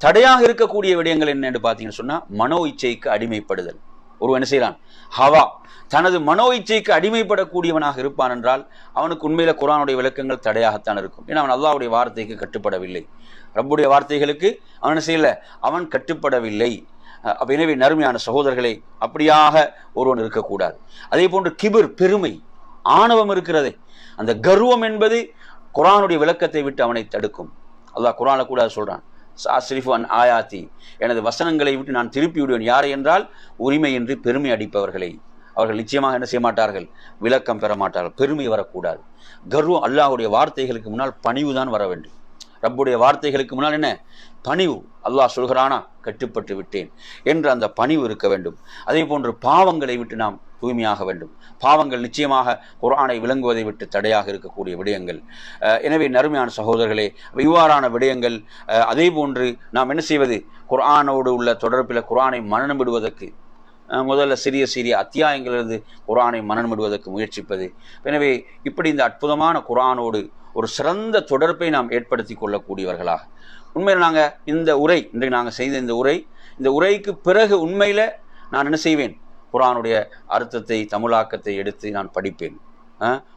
தடையாக இருக்கக்கூடிய விடயங்கள் என்ன என்று பார்த்தீங்கன்னு சொன்னா, மனோ இச்சைக்கு அடிமைப்படுதல். ஒருவன் என்ன செய்யறான்? ஹவா, தனது மனோ இச்சைக்கு அடிமைப்படக்கூடியவனாக இருப்பான் என்றால் அவனுக்கு உண்மையில குர்ஆனுடைய விளக்கங்கள் தடையாகத்தான் இருக்கும். ஏன்னா அவன் அல்லாஹ்வுடைய வார்த்தைக்கு கட்டுப்படவில்லை, ரப்புடைய வார்த்தைகளுக்கு அவன் என்ன செய்யல, அவன் கட்டுப்படவில்லை. எனவே நறுமையான சகோதரர்களை, அப்படியாக ஒருவன் இருக்கக்கூடாது. அதே போன்று கிபிர், பெருமை, ஆணவம் இருக்கிறதே, அந்த கர்வம் என்பது குர்ஆனுடைய விளக்கத்தை விட்டு அவனை தடுக்கும். அல்லாஹ் குர்ஆன்ல கூட சொல்றான், சாஸ்ரிஃபு அன் ஆயாத்தி, எனது வசனங்களை விட்டு நான் திருப்பி விடுவேன். யாரை என்றால் உரிமையின்றி பெருமை அடிப்பவர்களை. அவர்கள் நிச்சயமாக என்ன செய்ய மாட்டார்கள், விளக்கம் பெற மாட்டார்கள். பெருமை வரக்கூடாது, கர்வம். அல்லாஹ்வுடைய வார்த்தைகளுக்கு முன்னால் பணிவு தான் வர வேண்டும். ரப்புடைய வார்த்தைகளுக்கு முன்னால் என்ன பணிவு. அல்லாஹ் சொல்கிறானா கட்டுப்பட்டு விட்டேன் என்று அந்த பணிவு இருக்க வேண்டும். அதே போன்று பாவங்களை விட்டு நாம் தூய்மையாக வேண்டும். பாவங்கள் நிச்சயமாக குர்ஆனை விளங்குவதை விட்டு தடையாக இருக்கக்கூடிய விடயங்கள். எனவே நறுமையான சகோதரர்களே, இவ்வாறான விடயங்கள், அதே போன்று நாம் என்ன செய்வது, குர்ஆனோடு உள்ள தொடர்பில் குர்ஆனை மனனம் விடுவதற்கு முதல்ல சிறிய சிறிய அத்தியாயங்களிலிருந்து குர்ஆனை மனனம் விடுவதற்கு முயற்சிப்பது. எனவே இப்படி இந்த அற்புதமான குர்ஆனோடு ஒரு சிறந்த தொடர்பை நாம் ஏற்படுத்தி கொள்ளக்கூடியவர்களாக, உண்மையில் நாங்கள் இந்த உரை இன்றைக்கு நாங்கள் செய்த இந்த உரைக்கு பிறகு உண்மையில் நான் என்ன செய்வேன், குர்ஆனுடைய அர்த்தத்தை தமிழாக்கத்தை எடுத்து நான் படிப்பேன்.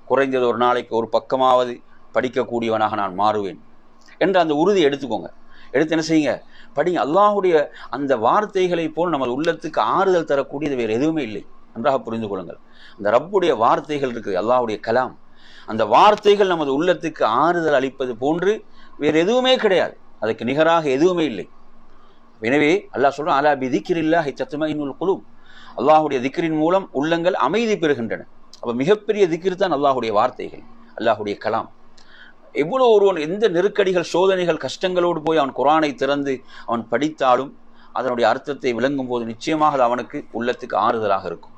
குறைந்தது ஒரு நாளைக்கு ஒரு பக்கமாவது படிக்கக்கூடியவனாக நான் மாறுவேன் என்ற அந்த உறுதி எடுத்துக்கோங்க. எடுத்து என்ன செய்யுங்க, படிங்க. அல்லாஹுடைய அந்த வார்த்தைகளை போல் நமது உள்ளத்துக்கு ஆறுதல் தரக்கூடியது வேறு எதுவுமே இல்லை. நன்றாக புரிந்து கொள்ளுங்கள். அந்த ரப்புடைய வார்த்தைகள் இருக்குது, அல்லாஹுடைய கலாம். அந்த வார்த்தைகள் நமது உள்ளத்துக்கு ஆறுதல் அளிப்பது போன்று வேறு எதுவுமே கிடையாது, அதுக்கு நிகராக எதுவுமே இல்லை. எனவே அல்லாஹ் சொல்றான், அலா பி திக்ரில்லாஹி தத்மஇன்னுல் குலூப். அல்லாஹுடைய திக்ரின் மூலம் உள்ளங்கள் அமைதி பெறுகின்றன. அப்போ மிகப்பெரிய திக்ர் தான் அல்லாஹுடைய வார்த்தைகள், அல்லாஹுடைய கலாம். எவ்வளோ ஒருவன் எந்த நெருக்கடிகள், சோதனைகள், கஷ்டங்களோடு போய் அவன் குர்ஆனை திறந்து அவன் படித்தாலும் அதனுடைய அர்த்தத்தை விளங்கும் போது நிச்சயமாக அது அவனுக்கு உள்ளத்துக்கு ஆறுதலாக இருக்கும்,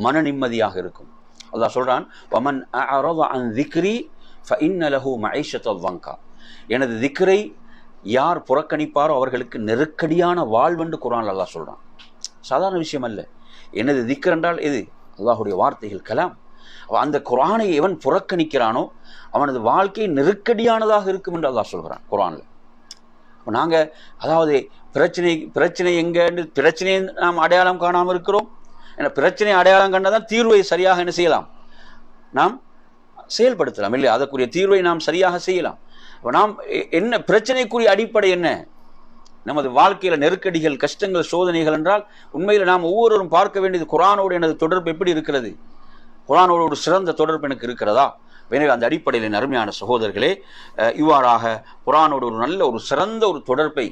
மன நிம்மதியாக இருக்கும். அல்லாஹ் சொல்றான், வமன் அஅரத அன் திக்ரி ஃபஇன்ன லஹு மஈஷத்தன் வங்கா. எனது திக்ரை யார் புறக்கணிப்பாரோ அவர்களுக்கு நெருக்கடியான வாழ்வென்று குர்ஆன்ல அல்லாஹ் சொல்றான். சாதாரண விஷயம் அல்ல. எனது திக்ர் என்றால் எது, அல்லாஹுடைய வார்த்தைகள், கலாம். அந்த குர்ஆனை எவன் புறக்கணிக்கிறானோ அவனது வாழ்க்கை நெருக்கடியானதாக இருக்கும் என்று அல்லாஹ் சொல்கிறான் குர்ஆன்ல. நாங்கள் அதாவது பிரச்சனை எங்கன்னு பிரச்சனையை நாம் அடையாளம் காணாமல் இருக்கிறோம். ஏன்னா பிரச்சனையை அடையாளம் கண்டாதான் தீர்வை சரியாக என்ன செய்யலாம், நாம் செயல்படுத்தலாம் இல்லையா, அதற்குரிய தீர்வை நாம் சரியாக செய்யலாம். நாம் என்ன பிரச்சனைக்குரிய அடிப்படை என்ன, நமது வாழ்க்கையில் நெருக்கடிகள், கஷ்டங்கள், சோதனைகள் என்றால் உண்மையில் நாம் ஒவ்வொருவரும் பார்க்க வேண்டியது குர்ஆனோடு எனது தொடர்பு எப்படி இருக்கிறது, குர்ஆனோடு ஒரு சிறந்த தொடர்பு எனக்கு இருக்கிறதா. எனவே அந்த அடிப்படையில் அருமையான சகோதரர்களே, இவ்வாறாக குர்ஆனோடு ஒரு நல்ல ஒரு சிறந்த ஒரு தொடர்பை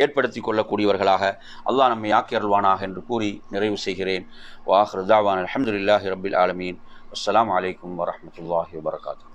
ஏற்படுத்தி கொள்ளக்கூடியவர்களாக அல்லாஹ் நம்மை ஆக்கி அருள்வானாக என்று கூறி நிறைவு செய்கிறேன். வ ஆகிரு தாவானா அல்ஹம்துலில்லாஹி ரப்பில் ஆலமீன். அஸ்ஸலாமு அலைக்கும் வரஹ்மத்துல்லாஹி வபரகாத்துஹு.